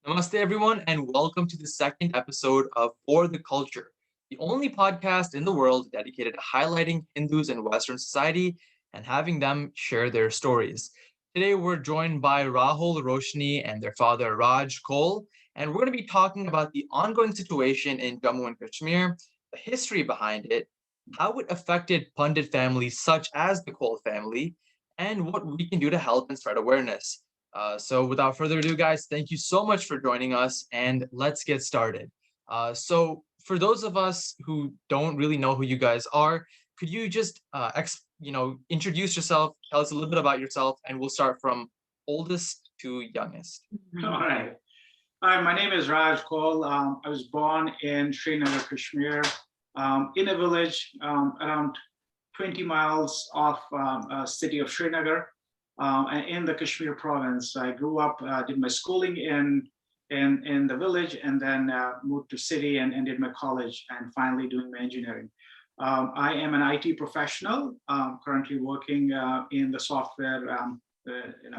Namaste, everyone, and welcome to the second episode of For the Culture, the only podcast in the world dedicated to highlighting Hindus in Western society and having them share their stories. Today, we're joined by Rahul, Roshni, and their father, Raj Koul, and we're going to be talking about the ongoing situation in Jammu and Kashmir, the history behind it, how it affected Pandit families such as the Koul family, and what we can do to help and spread awareness. So without further ado, guys, thank you so much for joining us, and let's get started. So for those of us who don't really know who you guys are, could you just introduce yourself, tell us a little bit about yourself, and we'll start from oldest to youngest. All right. Hi, my name is Raj Koul. I was born in Srinagar, Kashmir, in a village around 20 miles off city of Srinagar, in the Kashmir province. I grew up, did my schooling in the village, and then moved to city and did my college, and finally doing my engineering. I am an IT professional, currently working in the software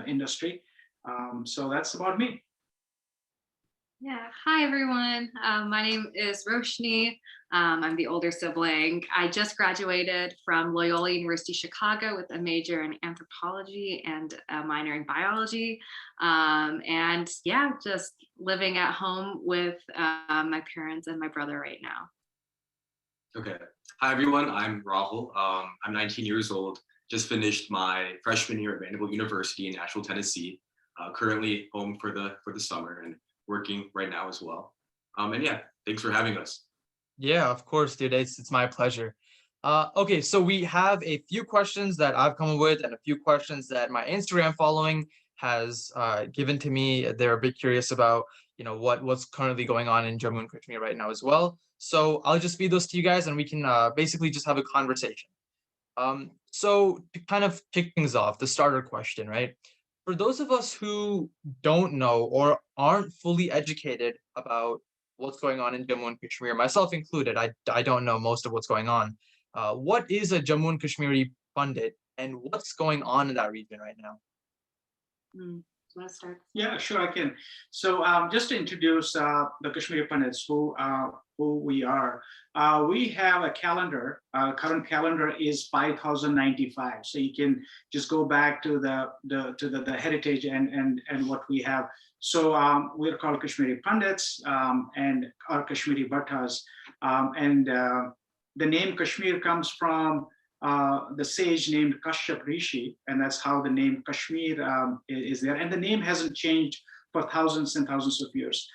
industry. So that's about me. Yeah. Hi, everyone. My name is Roshni. I'm the older sibling. I just graduated from Loyola University Chicago with a major in anthropology and a minor in biology. And yeah, just living at home with my parents and my brother right now. Okay. Hi, everyone. I'm Rahul. I'm 19 years old. Just finished my freshman year at Vanderbilt University in Nashville, Tennessee. Currently home for the summer and working right now as well. And yeah, thanks for having us. Yeah, of course, dude. It's my pleasure. Okay, so we have a few questions that I've come up with and a few questions that my Instagram following has given to me. They're a bit curious about, what's currently going on in Jammu and Kashmir right now as well. So I'll just feed those to you guys, and we can basically just have a conversation. So to kind of kick things off, the starter question, right? For those of us who don't know or aren't fully educated about what's going on in Jammu and Kashmir, myself included, I don't know most of what's going on. What is a Jammu and Kashmiri Pandit, and what's going on in that region right now? Want to start? Yeah, sure, I can. So just to introduce the Kashmiri Pandits, who we are. We have a calendar. Current calendar is 5095. So you can just go back to the heritage and what we have. So we're called Kashmiri Pandits and our Kashmiri Bhattas. And the name Kashmir comes from the sage named Kashyap Rishi, and that's how the name Kashmir is there. And the name hasn't changed for thousands and thousands of years.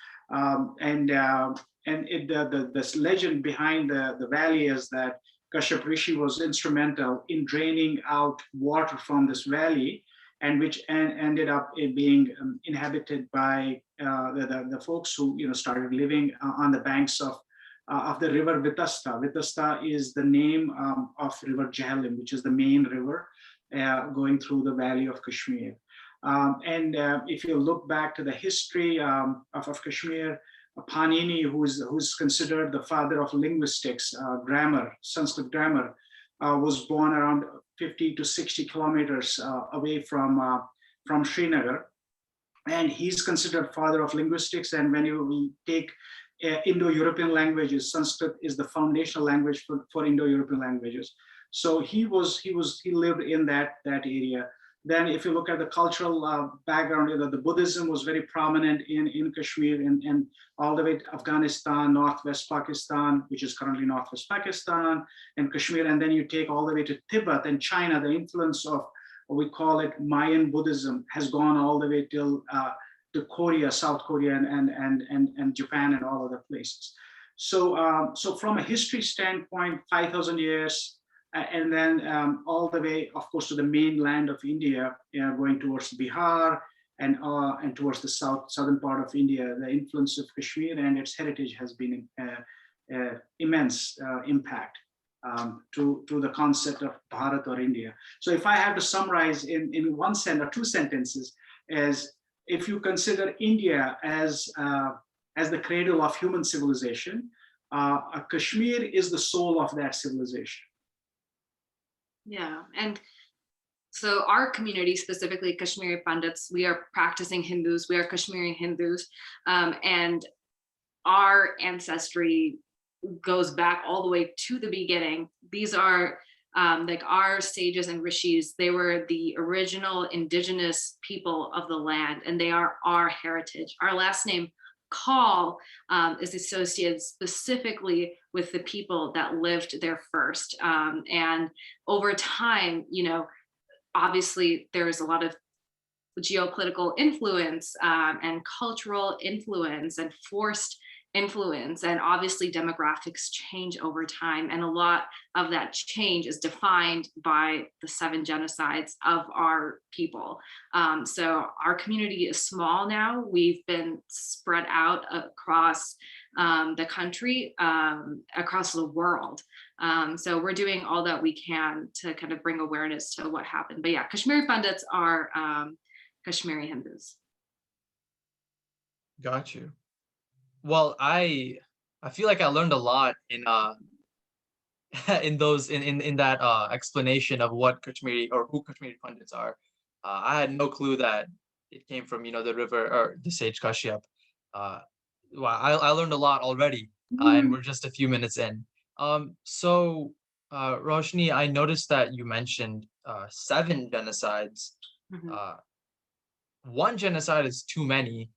This legend behind the valley is that Kashyap Rishi was instrumental in draining out water from this valley, and which ended up being inhabited by the folks who started living on the banks of the river Vitasta. Vitasta is the name of river Jhelum, which is the main river going through the valley of Kashmir. If you look back to the history of Kashmir, Panini, who's considered the father of linguistics, grammar, Sanskrit grammar, was born around 50 to 60 kilometers away from Srinagar. And he's considered father of linguistics. And when we take Indo-European languages, Sanskrit is the foundational language for Indo-European languages. So he lived in that area. Then if you look at the cultural background, the Buddhism was very prominent in Kashmir and all the way to Afghanistan, Northwest Pakistan, which is currently Northwest Pakistan, and Kashmir. And then you take all the way to Tibet and China. The influence of what we call it Mayan Buddhism has gone all the way till to Korea, South Korea, and Japan, and all other places. So from a history standpoint, 5,000 years, and then all the way, of course, to the mainland of India, going towards Bihar and towards the southern part of India. The influence of Kashmir and its heritage has been immense impact to the concept of Bharat or India. So if I have to summarize in one sentence or two sentences, as if you consider India as the cradle of human civilization, Kashmir is the soul of that civilization. Yeah. And So our community, specifically Kashmiri Pandits, we are practicing Hindus. We are Kashmiri Hindus, and our ancestry goes back all the way to the beginning. These are like our sages and rishis. They were the original indigenous people of the land, and they are our heritage. Our last name, Koul, is associated specifically with the people that lived there first. And over time, obviously there's a lot of geopolitical influence and cultural influence and forced influence, and obviously demographics change over time, and a lot of that change is defined by the 7 genocides of our people. So our community is small now. We've been spread out across the country, across the world. So we're doing all that we can to kind of bring awareness to what happened. But yeah, Kashmiri Pandits are Kashmiri Hindus. Got you. Well, I feel like I learned a lot in in that explanation of what Kashmiri or who Kashmiri Pandits are. I had no clue that it came from the river or the sage Kashyap. Uh, well, I learned a lot already, and we're just a few minutes in. So Roshni, I noticed that you mentioned 7 genocides. Mhm. One genocide is too many.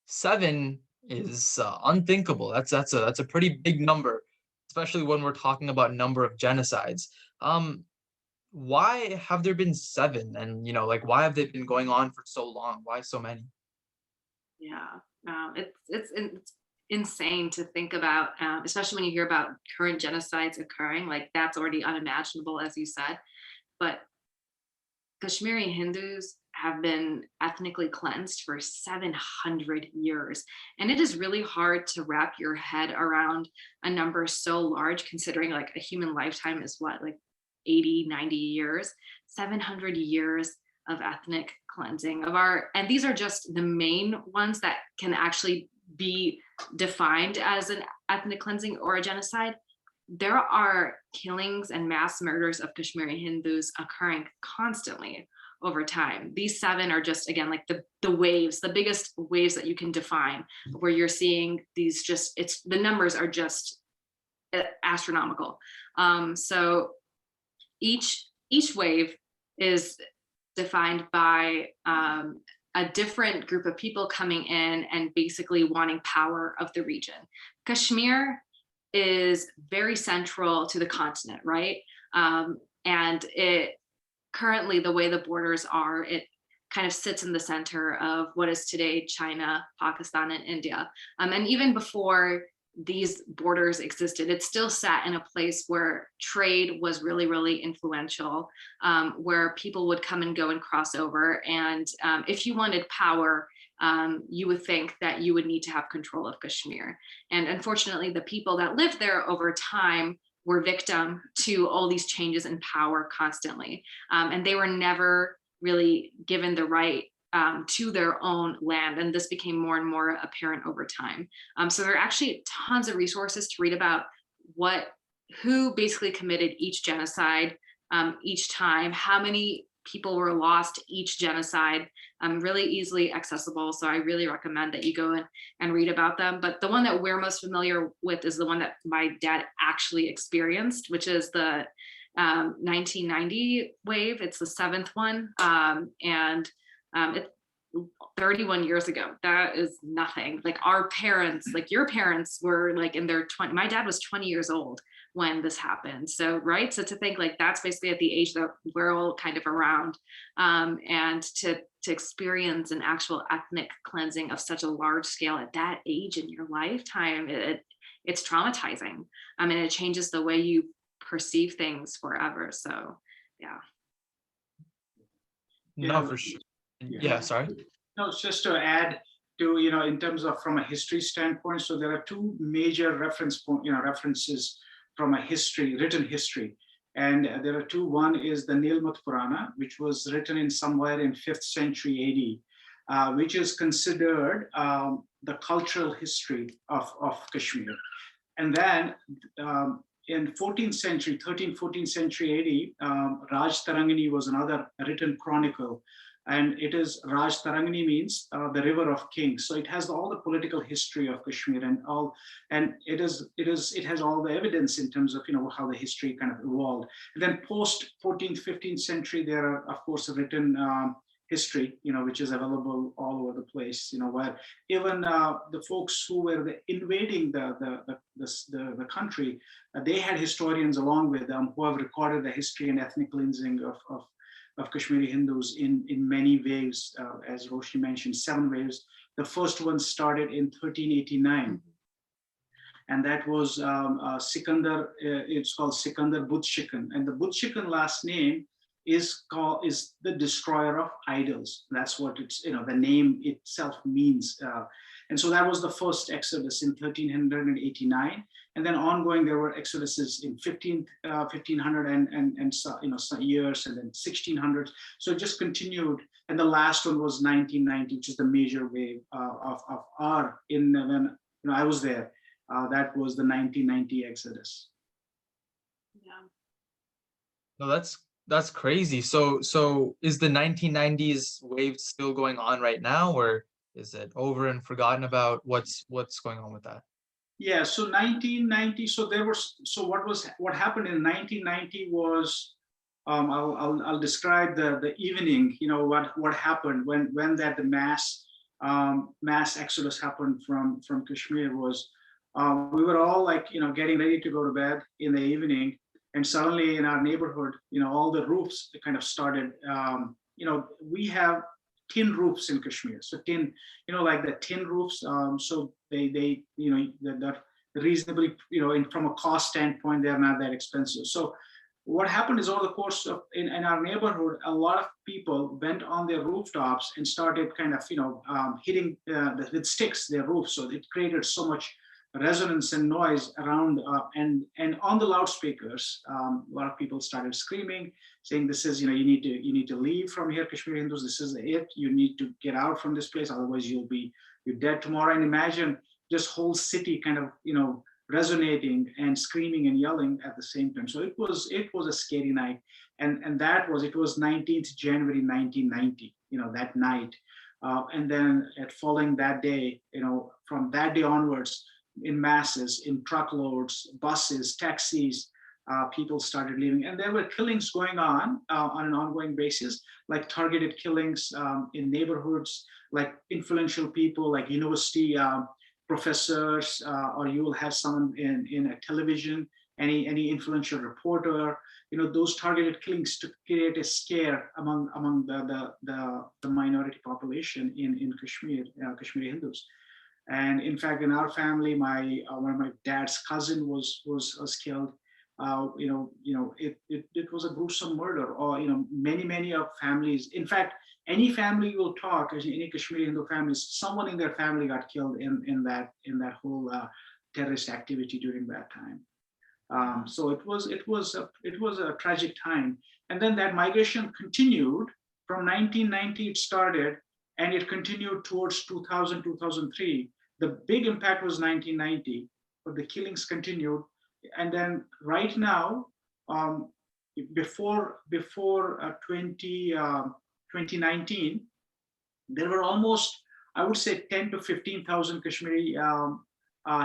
7 is unthinkable. That's a pretty big number, especially when we're talking about number of genocides. Um, why have there been 7? And like why have they been going on for so long? Why so many? Yeah, it's insane to think about, especially when you hear about current genocides occurring. Like that's already unimaginable, as you said. But Kashmiri Hindus have been ethnically cleansed for 700 years. And it is really hard to wrap your head around a number so large, considering like a human lifetime is what, like 80, 90 years, 700 years of ethnic cleansing of our, and these are just the main ones that can actually be defined as an ethnic cleansing or a genocide. There are killings and mass murders of Kashmiri Hindus occurring constantly over time. These 7 are just, again, like the waves, the biggest waves that you can define, where you're seeing these the numbers are just astronomical. So each wave is defined by a different group of people coming in and basically wanting power of the region. Kashmir is very central to the continent, right? And it currently, the way the borders are, it kind of sits in the center of what is today China, Pakistan, and India. And even before these borders existed, it still sat in a place where trade was really, really influential, where people would come and go and cross over. And if you wanted power, you would think that you would need to have control of Kashmir. And unfortunately, the people that lived there over time were victim to all these changes in power constantly. And they were never really given the right to their own land. And this became more and more apparent over time. So there are actually tons of resources to read about who basically committed each genocide each time, how many people were lost each genocide, really easily accessible. So I really recommend that you go in and read about them. But the one that we're most familiar with is the one that my dad actually experienced, which is the 1990 wave. It's the 7th one. And it's 31 years ago. That is nothing. Like our parents, like your parents were like in their 20, my dad was 20 years old when this happened. So, right. So to think like that's basically at the age that we're all kind of around, and to experience an actual ethnic cleansing of such a large scale at that age in your lifetime, it's traumatizing. I mean, it changes the way you perceive things forever. So, yeah. No, for sure. Yeah, sorry. No, it's just to add to, in terms of from a history standpoint. So there are 2 major references from a written history. And there are 2. One is the Nilmut Purana, which was written in somewhere in 5th century AD, which is considered the cultural history of Kashmir. And then in 14th century, 13th, 14th century AD, Raj Tarangani was another written chronicle. And it is Raj Tarangani means the river of kings. So it has all the political history of Kashmir and all, and it has all the evidence in terms of how the history kind of evolved. And then post 14th, 15th century, there are of course written history, which is available all over the place, where even the folks who were invading the country, they had historians along with them who have recorded the history and ethnic cleansing of Kashmiri Hindus in many waves, as Roshni mentioned, 7 waves. The first one started in 1389. And that was Sikandar, it's called Sikandar Butshikan. And the Butshikan last name is the destroyer of idols. That's what it's, the name itself means. And so that was the first exodus in 1389. And then ongoing, there were exoduses in 1500 and some years, and then 1600s. So it just continued. And the last one was 1990, which is the major wave of R when I was there. That was the 1990 exodus. Yeah. No, that's crazy. So is the 1990s wave still going on right now, or is it over and forgotten about? What's going on with that? Yeah, so 1990. So what happened in 1990 was, I'll describe the evening. What happened when that the mass exodus happened from Kashmir was, we were all like getting ready to go to bed in the evening, and suddenly in our neighborhood, all the roofs kind of started. We have tin roofs in Kashmir. So tin, like the tin roofs. So they that reasonably, from a cost standpoint, they're not that expensive. So what happened is over the course of in our neighborhood, a lot of people went on their rooftops and started kind of, hitting with sticks their roofs. So it created so much resonance and noise around, and on the loudspeakers, a lot of people started screaming, saying, "This is, you need to leave from here, Kashmiri Hindus. This is it. You need to get out from this place, otherwise you're dead tomorrow." And imagine just whole city kind of, resonating and screaming and yelling at the same time. So it was a scary night, and it was 19th January 1990. That night, and then following that day, from that day onwards, in masses, in truckloads, buses, taxis, people started leaving. And there were killings going on an ongoing basis, like targeted killings in neighborhoods, like influential people, like university professors, or you will have someone in a television, any influential reporter, those targeted killings to create a scare among the minority population in Kashmir, Kashmiri Hindus. And in fact, in our family, one of my dad's cousin was killed. It was a gruesome murder. Or many of families. In fact, any family you will talk, any Kashmiri Hindu families, someone in their family got killed in that whole terrorist activity during that time. So it was a tragic time. And then that migration continued from 1990. It started. And it continued towards 2000, 2003. The big impact was 1990, but the killings continued. And then right now, before 2019, there were almost, I would say, 10 to 15,000 Kashmiri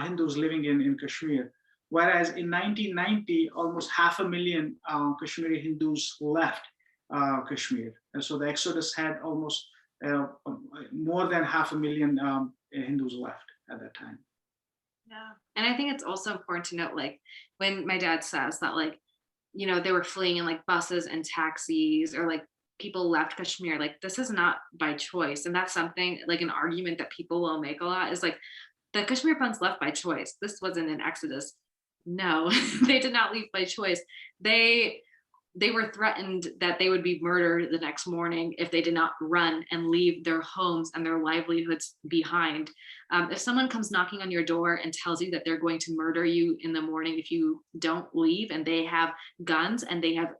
Hindus living in Kashmir. Whereas in 1990, almost 500,000 Kashmiri Hindus left Kashmir. And so the exodus had almost more than 500,000 Hindus left at that time. Yeah. And I think it's also important to note, like, when my dad says that, like, they were fleeing in like buses and taxis, or like people left Kashmir, like, this is not by choice. And that's something, like, an argument that people will make a lot is like, the Kashmir Pandits left by choice. This wasn't an exodus. No, they did not leave by choice. They were threatened that they would be murdered the next morning if they did not run and leave their homes and their livelihoods behind. If someone comes knocking on your door and tells you that they're going to murder you in the morning if you don't leave, and they have guns and they have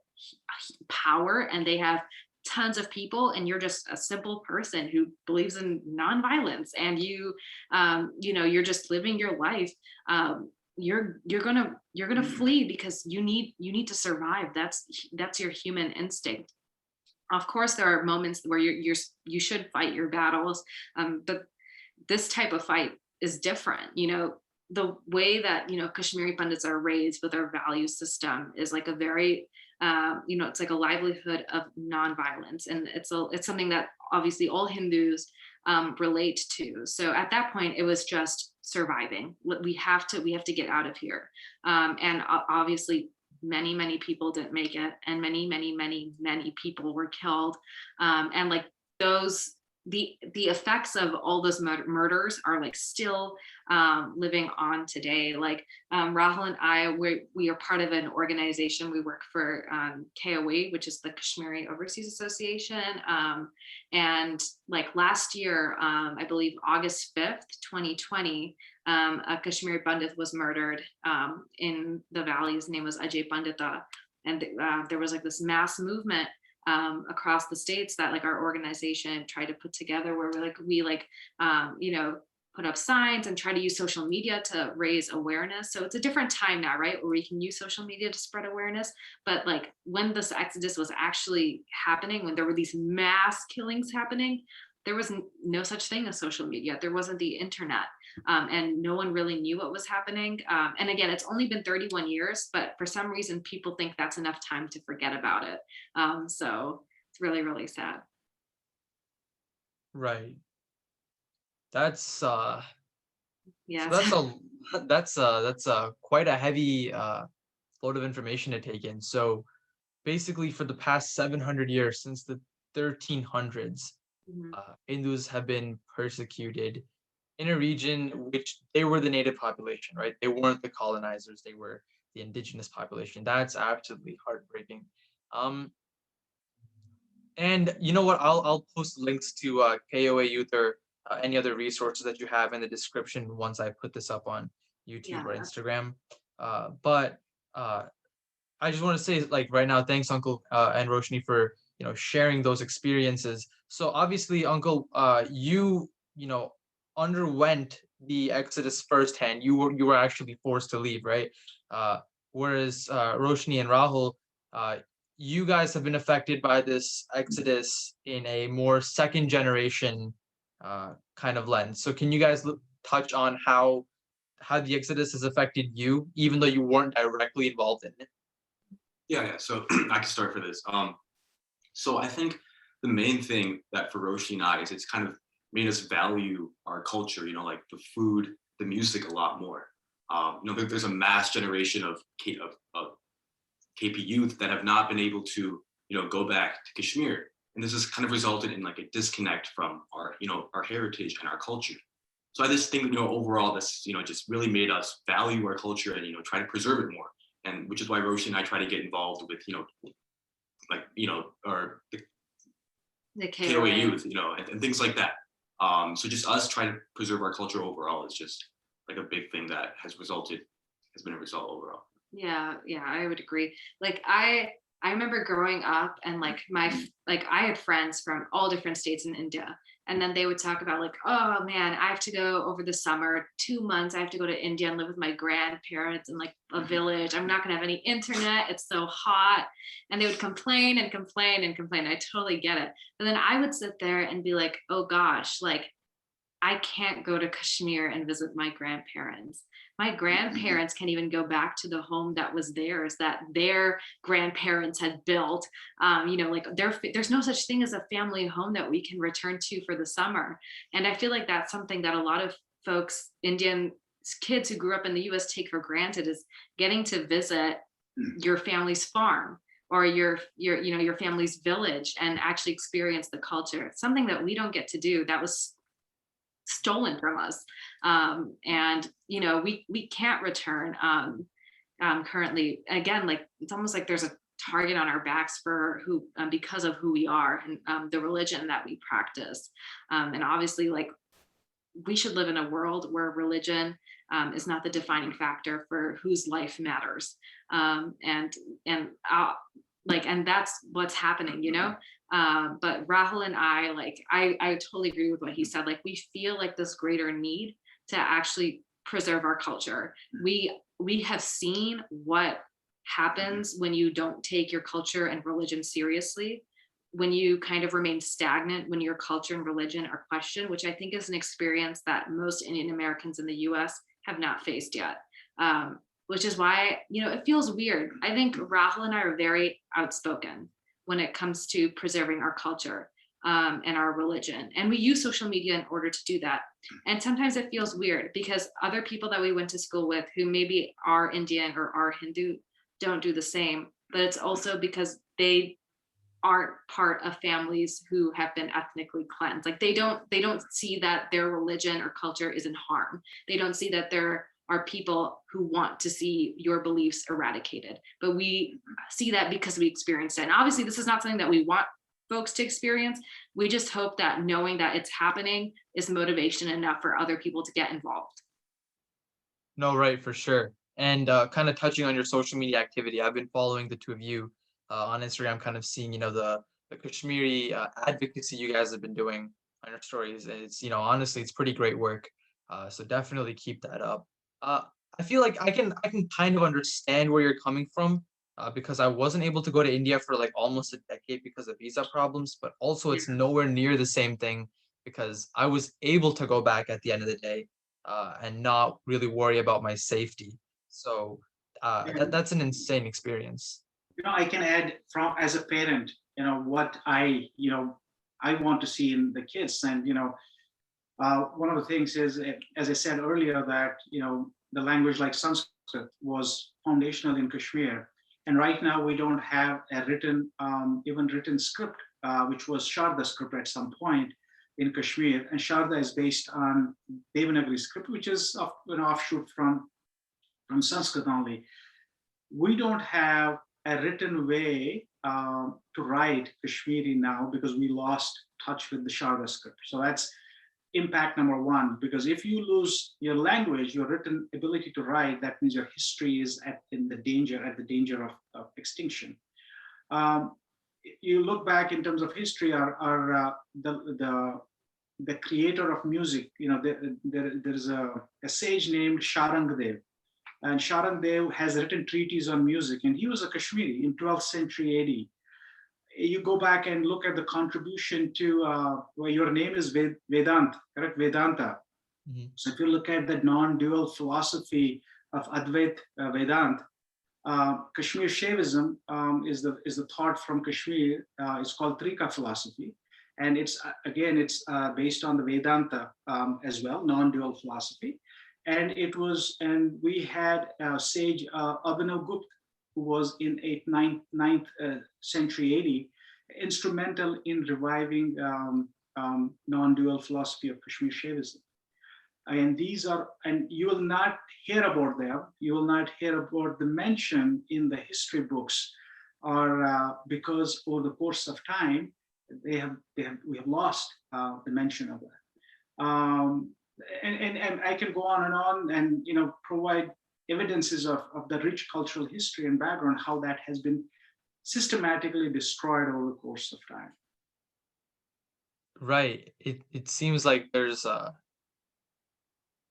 power and they have tons of people, and you're just a simple person who believes in nonviolence, and you're just living your life, you're gonna flee because you need to survive. That's your human instinct. Of course, there are moments where you should fight your battles, but this type of fight is different. The way that Kashmiri Pandits are raised with our value system is like a very it's like a livelihood of nonviolence, and it's something that obviously all Hindus relate to. So at that point, it was just surviving. We have to get out of here, and obviously many people didn't make it, and many people were killed, and like those the effects of all those murders are like still living on today. Like Rahul and I, we are part of an organization. We work for KOA, which is the Kashmiri Overseas Association, and like last year, I believe August 5th 2020, a Kashmiri Pandit was murdered in the valley. His name was Ajay Pandita, and there was like this mass movement across the states that like our organization tried to put together, where we put up signs and try to use social media to raise awareness. So it's a different time now, right, where we can use social media to spread awareness. But like when this exodus was actually happening, when there were these mass killings happening, there was no such thing as social media. There wasn't the internet, and no one really knew what was happening. And again, it's only been 31 years, but for some reason, people think that's enough time to forget about it. So it's really, really sad. Right. That's Yeah. so that's quite a heavy load of information to take in. So basically, for the past 700 years, since the 1300s, Mhm. Hindus have been persecuted in a region which they were the native population, right? They weren't the colonizers; they were the indigenous population. That's absolutely heartbreaking. Um, and you know what? I'll post links to KOA Youth or any other resources that you have in the description once I put this up on YouTube or Yeah. Instagram. But I just want to say, like right now, thanks, Uncle and Roshni, for sharing those experiences. So obviously, Uncle, you underwent the exodus firsthand. You were actually forced to leave, right? Whereas Roshni and Rahul, uh, you guys have been affected by this exodus in a more second generation kind of lens. So can you guys touch on how the exodus has affected you, even though you weren't directly involved in it? Yeah. So I can start for this. So I think the main thing that for Roshi and I is it's kind of made us value our culture, like the food, the music a lot more. There's a mass generation of KP youth that have not been able to, go back to Kashmir. And this has kind of resulted in like a disconnect from our heritage and our culture. So I just think, overall, this, just really made us value our culture and, try to preserve it more. And which is why Roshi and I try to get involved with, or The KOA KOA. youth, and things like that. So just us trying to preserve our culture overall is just like a big thing that has been a result overall. Yeah, I would agree. Like I remember growing up, and like I had friends from all different states in India, and then they would talk about like, oh man, I have to go over the summer, 2 months, I have to go to India and live with my grandparents in like a village. I'm not gonna have any internet. It's so hot. And they would complain and complain and complain. I totally get it. But then I would sit there and be like, oh gosh, like I can't go to Kashmir and visit my grandparents. My grandparents can't even go back to the home that was theirs, that their grandparents had built. Like there's no such thing as a family home that we can return to for the summer. And I feel like that's something that a lot of folks, Indian kids who grew up in the US, take for granted, is getting to visit your family's farm or your family's village and actually experience the culture. It's something that we don't get to do. That was stolen from us, and we can't return currently. Again, like it's almost like there's a target on our backs for who because of who we are and the religion that we practice, and obviously like we should live in a world where religion is not the defining factor for whose life matters, and that's what's happening. But Rahul and I, like, I totally agree with what he said. Like, we feel like this greater need to actually preserve our culture. We we have seen what happens when you don't take your culture and religion seriously, when you kind of remain stagnant, when your culture and religion are questioned, which I think is an experience that most Indian Americans in the US have not faced yet. Which is why, it feels weird. I think Rahul and I are very outspoken when it comes to preserving our culture and our religion. And we use social media in order to do that. And sometimes it feels weird because other people that we went to school with who maybe are Indian or are Hindu don't do the same. But it's also because they aren't part of families who have been ethnically cleansed. Like they don't see that their religion or culture is in harm. They don't see that there are people who want to see your beliefs eradicated. But we see that because we experienced it. And obviously this is not something that we want folks to experience. We just hope that knowing that it's happening is motivation enough for other people to get involved. No, right, for sure. And kind of touching on your social media activity, I've been following the two of you on Instagram, kind of seeing, the Kashmiri advocacy you guys have been doing on your stories. And it's, honestly, it's pretty great work. So definitely keep that up. Uh, I feel like I can kind of understand where you're coming from because I wasn't able to go to India for like almost a decade because of visa problems, but also it's nowhere near the same thing because I was able to go back at the end of the day and not really worry about my safety. So And, that's an insane experience. I can add from as a parent, what I want to see in the kids. And, one of the things is, as I said earlier, that, the language like Sanskrit was foundational in Kashmir. And right now we don't have a even written script, which was Sharda script at some point in Kashmir. And Sharda is based on Devanagari script, which is offshoot from Sanskrit only. We don't have a written way to write Kashmiri now because we lost touch with the Sharda script. So that's impact number one, because if you lose your language, your written ability to write, that means your history is at the danger of extinction. You look back in terms of history, the creator of music, there's a sage named Sharangdev. And Sharangdev has written treatises on music, and he was a Kashmiri in 12th century AD. You go back and look at the contribution to where your name is Vedant, correct? Vedanta. Mm-hmm. So if you look at the non-dual philosophy of Advait Vedant, Kashmir Shaivism is the thought from Kashmir. It's called Trika philosophy, and it's based on the Vedanta as well, non-dual philosophy. And we had sage Abhinav Gupta, who was in 9th century AD, instrumental in reviving non-dual philosophy of Kashmir Shaivism. And you will not hear about them. You will not hear about the mention in the history books, or because over the course of time, we have lost the mention of that. And I can go on and provide evidences of the rich cultural history and background, how that has been systematically destroyed over the course of time. Right. It seems like there's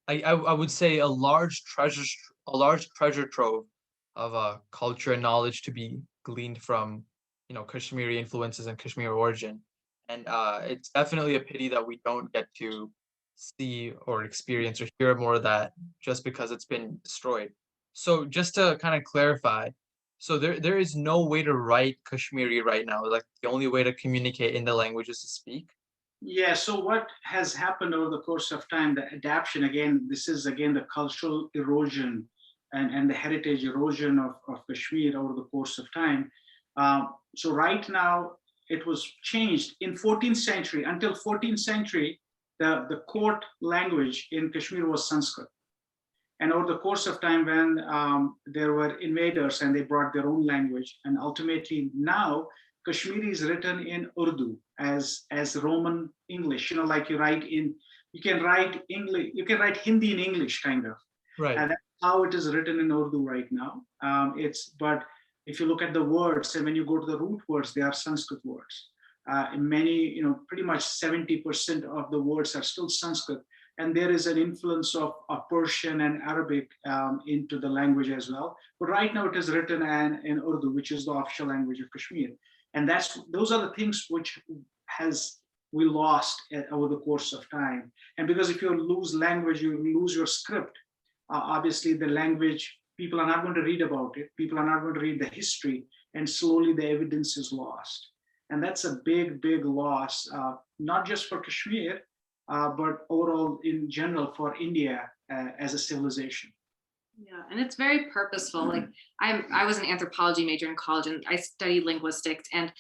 I would say a large treasure trove of culture and knowledge to be gleaned from Kashmiri influences and Kashmir origin, and it's definitely a pity that we don't get to see or experience or hear more of that just because it's been destroyed. So just to kind of clarify, so there is no way to write Kashmiri right now. Like the only way to communicate in the language is to speak. Yeah, so what has happened over the course of time, the adaptation, again, this is again the cultural erosion and the heritage erosion of Kashmir over the course of time. So right now, it was changed in 14th century. Until 14th century, the court language in Kashmir was Sanskrit. And over the course of time, when there were invaders and they brought their own language, and ultimately now Kashmiri is written in Urdu as Roman English. Like you can write English, you can write Hindi in English, kind of. Right. And that's how it is written in Urdu right now. But if you look at the words, and when you go to the root words, they are Sanskrit words. Pretty much 70% of the words are still Sanskrit. and there is an influence of Persian and Arabic into the language as well. But right now it is written in Urdu, which is the official language of Kashmir. And those are the things which we lost over the course of time. And because if you lose language, you lose your script. Obviously, the language, people are not going to read about it. People are not going to read the history, and slowly the evidence is lost. And that's a big, big loss, not just for Kashmir, but overall in general for India as a civilization. Yeah, and it's very purposeful. Like I was an anthropology major in college, and I studied linguistics, and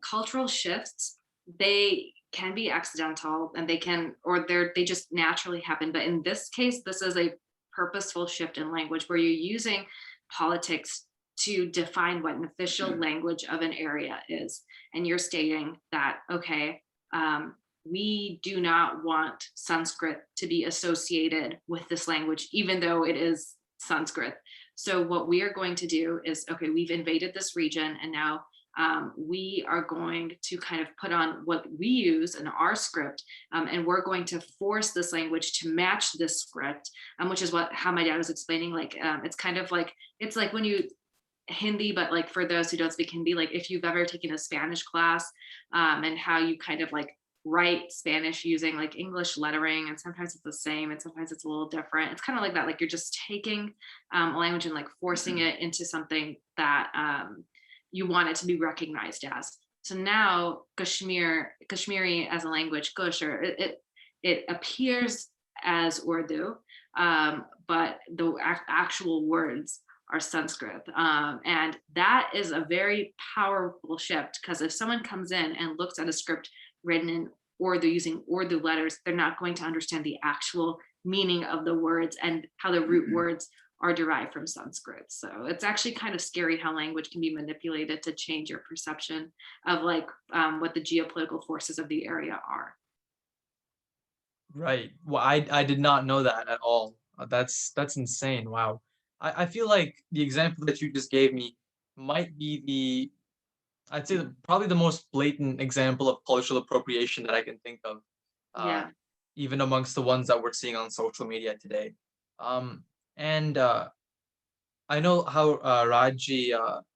cultural shifts, they can be accidental, and they just naturally happen. But in this case, this is a purposeful shift in language where you're using politics to define what an official language of an area is. And you're stating that, okay, we do not want Sanskrit to be associated with this language, even though it is Sanskrit. So what we are going to do is, okay, we've invaded this region, and now we are going to kind of put on what we use in our script, and we're going to force this language to match this script, which is how my dad was explaining. Like it's kind of like, it's like when you Hindi, but like for those who don't speak Hindi, like if you've ever taken a Spanish class, and how you kind of like write Spanish using like English lettering, and sometimes it's the same and sometimes it's a little different. It's kind of like that, like you're just taking a language and like forcing it into something that you want it to be recognized as. So now Kashmiri as a language, Kush, or it appears as Urdu, but the actual words are Sanskrit. And that is a very powerful shift, because if someone comes in and looks at a script written in Urdu using Urdu letters, they're not going to understand the actual meaning of the words and how the root words are derived from Sanskrit. So it's actually kind of scary how language can be manipulated to change your perception of like what the geopolitical forces of the area are. Right. Well, I did not know that at all. That's insane. Wow. I feel like the example that you just gave me might be I'd say probably the most blatant example of cultural appropriation that I can think of, Yeah. even amongst the ones that we're seeing on social media today. And I know how Raji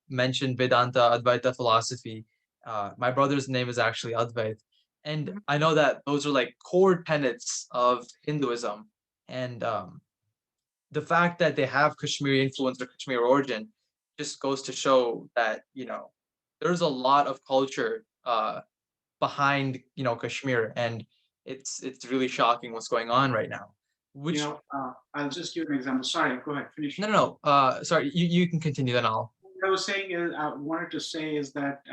mentioned Vedanta, Advaita philosophy. My brother's name is actually Advait. And I know that those are like core tenets of Hinduism. And the fact that they have Kashmiri influence or Kashmiri origin just goes to show that, there's a lot of culture behind, Kashmir. And it's really shocking what's going on right now. Which I'll just give an example. Sorry, go ahead, finish. No. Sorry, you can continue then. What I was saying is, I wanted to say is that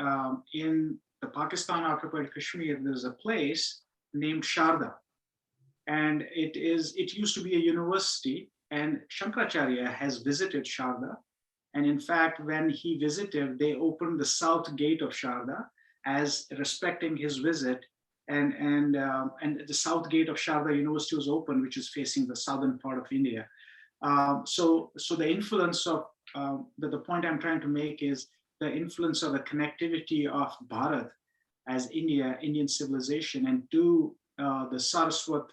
in the Pakistan occupied Kashmir, there's a place named Sharda, and it used to be a university, and Shankaracharya has visited Sharda, and in fact, when he visited, they opened the south gate of Sharda as respecting his visit. And the south gate of Sharda University was open, which is facing the southern part of India. So the influence of the point I'm trying to make is the influence of the connectivity of Bharat as Indian civilization, and to the Saraswat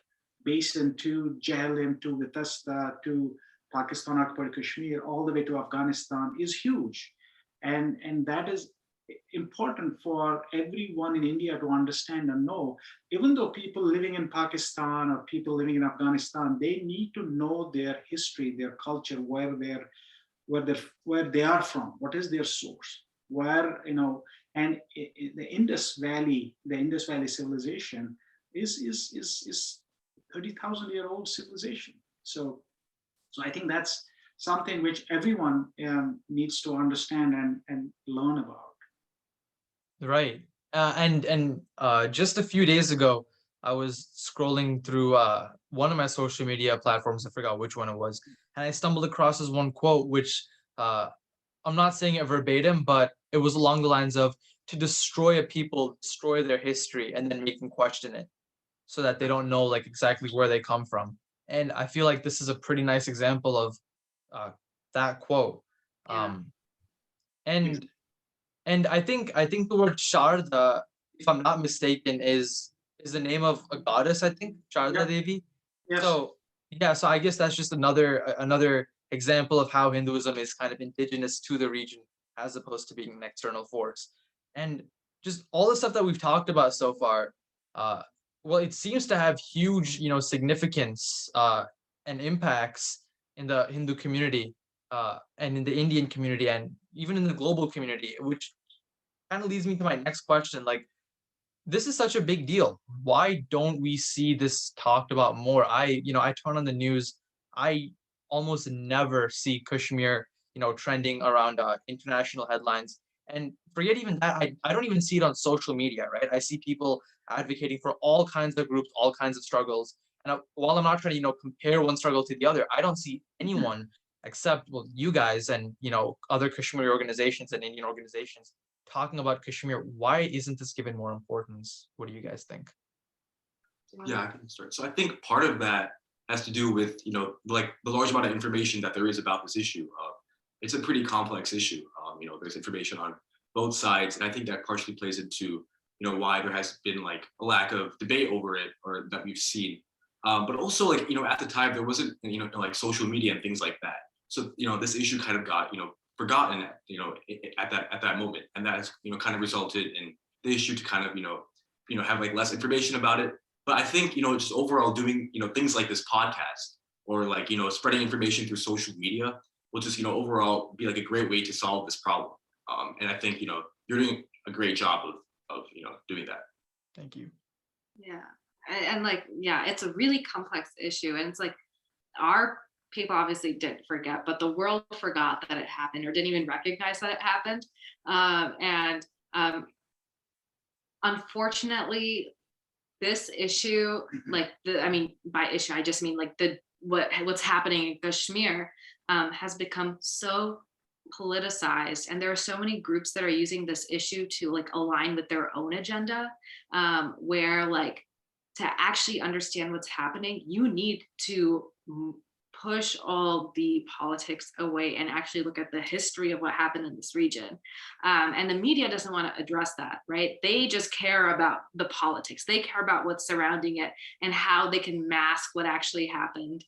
Basin, to Jhelum, to Vitasta, to Pakistan occupied Kashmir, all the way to Afghanistan is huge, and that is important for everyone in India to understand and know. Even though people living in Pakistan or people living in Afghanistan, they need to know their history, their culture, where they are from, what is their source, and the Indus Valley civilization is 30,000-year-old civilization. So I think that's something which everyone needs to understand and learn about. Right. And just a few days ago, I was scrolling through one of my social media platforms. I forgot which one it was. And I stumbled across this one quote, which I'm not saying it verbatim, but it was along the lines of, to destroy a people, destroy their history, and then make them question it so that they don't know like exactly where they come from. And I feel like this is a pretty nice example of that quote. Yeah. And I think the word Sharda, if I'm not mistaken, is the name of a goddess. I think Sharda Yeah. Devi. Yes. So yeah, so I guess that's just another example of how Hinduism is kind of indigenous to the region as opposed to being an external force. And just all the stuff that we've talked about so far, uh, well, it seems to have huge, significance and impacts in the Hindu community and in the Indian community and even in the global community, which kind of leads me to my next question. Like, this is such a big deal. Why don't we see this talked about more? I turn on the news. I almost never see Kashmir, trending around international headlines. And forget even that, I don't even see it on social media, right? I see people advocating for all kinds of groups, all kinds of struggles. And while I'm not trying to, compare one struggle to the other, I don't see anyone except, well, you guys and, other Kashmiri organizations and Indian organizations talking about Kashmir. Why isn't this given more importance? What do you guys think? Yeah, I can start. So I think part of that has to do with, like the large amount of information that there is about this issue. It's a pretty complex issue. There's information on both sides, and I think that partially plays into, why there has been like a lack of debate over it, or that we've seen. But also, like, at the time there wasn't, like social media and things like that. So, this issue kind of got, forgotten, at that moment, and that has, kind of resulted in the issue to kind of, have like less information about it. But I think, just overall doing, things like this podcast, or like, spreading information through social media will just, overall be like a great way to solve this problem. And I think, you're doing a great job of doing that. Thank you. Yeah. And like, yeah, it's a really complex issue. And it's like our people obviously didn't forget, but the world forgot that it happened or didn't even recognize that it happened. And unfortunately, this issue, like by issue, I just mean like what's happening in Kashmir has become so politicized, and there are so many groups that are using this issue to like align with their own agenda, where like to actually understand what's happening, you need to push all the politics away and actually look at the history of what happened in this region. And the media doesn't want to address that, right? They just care about the politics. They care about what's surrounding it and how they can mask what actually happened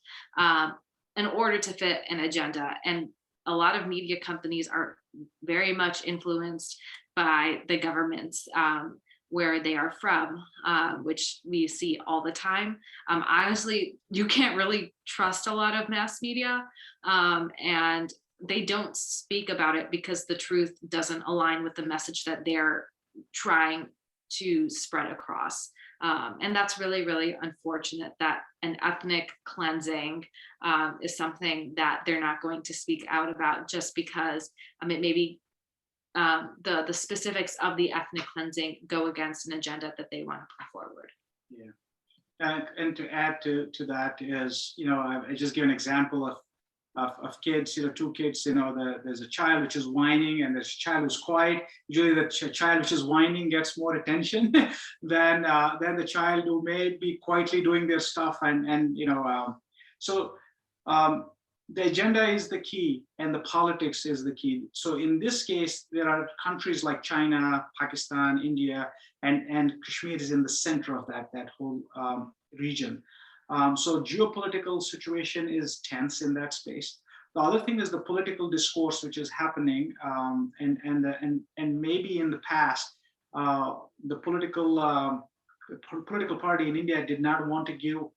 in order to fit an agenda. And a lot of media companies are very much influenced by the governments where they are from, which we see all the time. Honestly, you can't really trust a lot of mass media, and they don't speak about it because the truth doesn't align with the message that they're trying to spread across. And that's really, really unfortunate that an ethnic cleansing is something that they're not going to speak out about just because it may be the specifics of the ethnic cleansing go against an agenda that they want to put forward. Yeah, and to add to that is, I just give an example of kids, two kids, there's a child which is whining and there's a child who's quiet. Usually the child which is whining gets more attention than the child who may be quietly doing their stuff. So the agenda is the key and the politics is the key. So in this case, there are countries like China, Pakistan, India, and Kashmir is in the center of that whole region. So geopolitical situation is tense in that space. The other thing is the political discourse which is happening, and maybe in the past, the political party in India did not want to give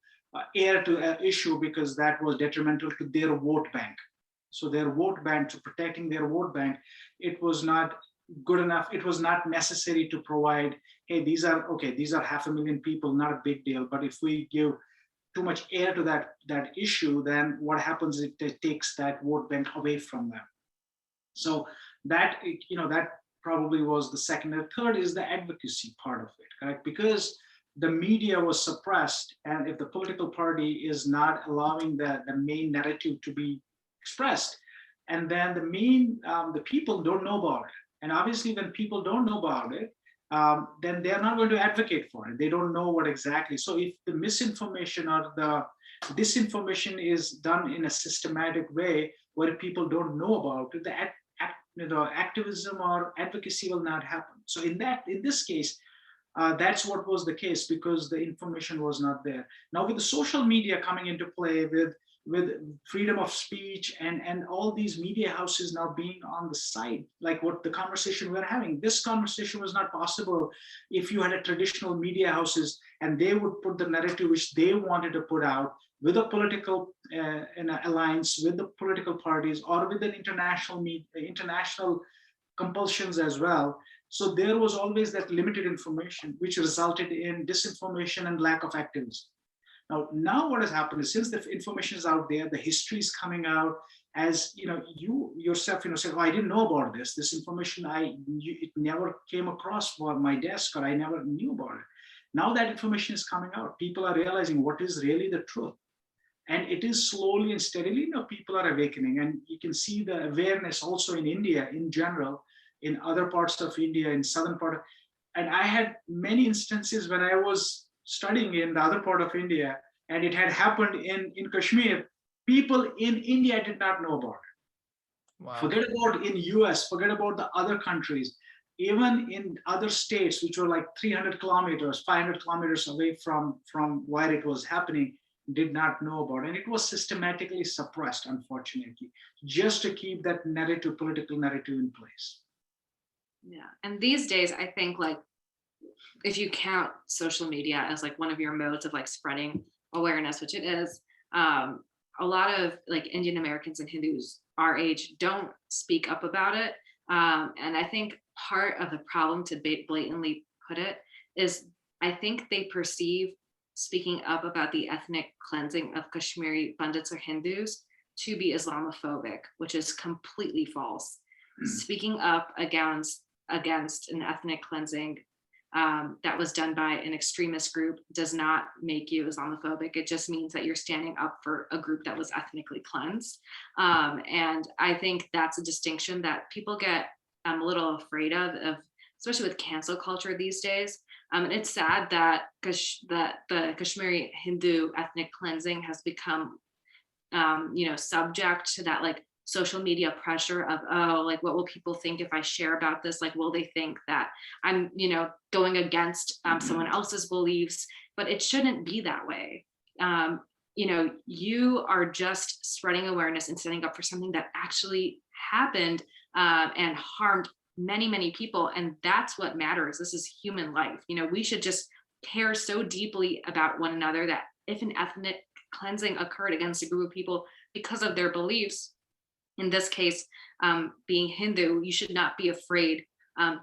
air to an issue because that was detrimental to their vote bank. So their vote bank, to protecting their vote bank, it was not good enough. It was not necessary to provide, hey, these are 500,000 people, not a big deal. But if we give too much air to that issue, then what happens? It takes that vote bank away from them. So that probably was the second. And third is the advocacy part of it, correct? Because the media was suppressed, and if the political party is not allowing the main narrative to be expressed, and then the people don't know about it, and obviously when people don't know about it, then they're not going to advocate for it. They don't know what exactly. So if the misinformation or the disinformation is done in a systematic way where people don't know about it, the activism or advocacy will not happen. So in this case, That's what was the case because the information was not there. Now with the social media coming into play, with freedom of speech and all these media houses now being on the side, like what the conversation we're having, this conversation was not possible if you had a traditional media houses and they would put the narrative which they wanted to put out with a political an alliance with the political parties or with an international compulsions as well. So there was always that limited information, which resulted in disinformation and lack of activism. Now what has happened is since the information is out there, the history is coming out. As you yourself, say, oh, I didn't know about this. This information, it never came across my desk, or I never knew about it. Now that information is coming out, people are realizing what is really the truth. And it is slowly and steadily, people are awakening. And you can see the awareness also in India in general, in other parts of India, in southern part. And I had many instances when I was studying in the other part of India, and it had happened in Kashmir, people in India did not know about it. Wow. Forget about in US, forget about the other countries. Even in other states, which were like 300 kilometers, 500 kilometers away from where it was happening, did not know about it. And it was systematically suppressed, unfortunately, just to keep that narrative, political narrative in place. Yeah. And these days, I think like, if you count social media as like one of your modes of like spreading awareness, which it is, a lot of like Indian Americans and Hindus our age don't speak up about it. And I think part of the problem, to blatantly put it, is I think they perceive speaking up about the ethnic cleansing of Kashmiri Pandits or Hindus to be Islamophobic, which is completely false. Speaking up against an ethnic cleansing that was done by an extremist group does not make you Islamophobic. It just means that you're standing up for a group that was ethnically cleansed. And I think that's a distinction that people get a little afraid of, especially with cancel culture these days. And it's sad that the Kashmiri Hindu ethnic cleansing has become, subject to that like social media pressure of, oh, like what will people think if I share about this? Like, will they think that I'm, going against someone else's beliefs? But it shouldn't be that way. You are just spreading awareness and standing up for something that actually happened and harmed many, many people. And that's what matters. This is human life. We should just care so deeply about one another that if an ethnic cleansing occurred against a group of people because of their beliefs, in this case, being Hindu, you should not be afraid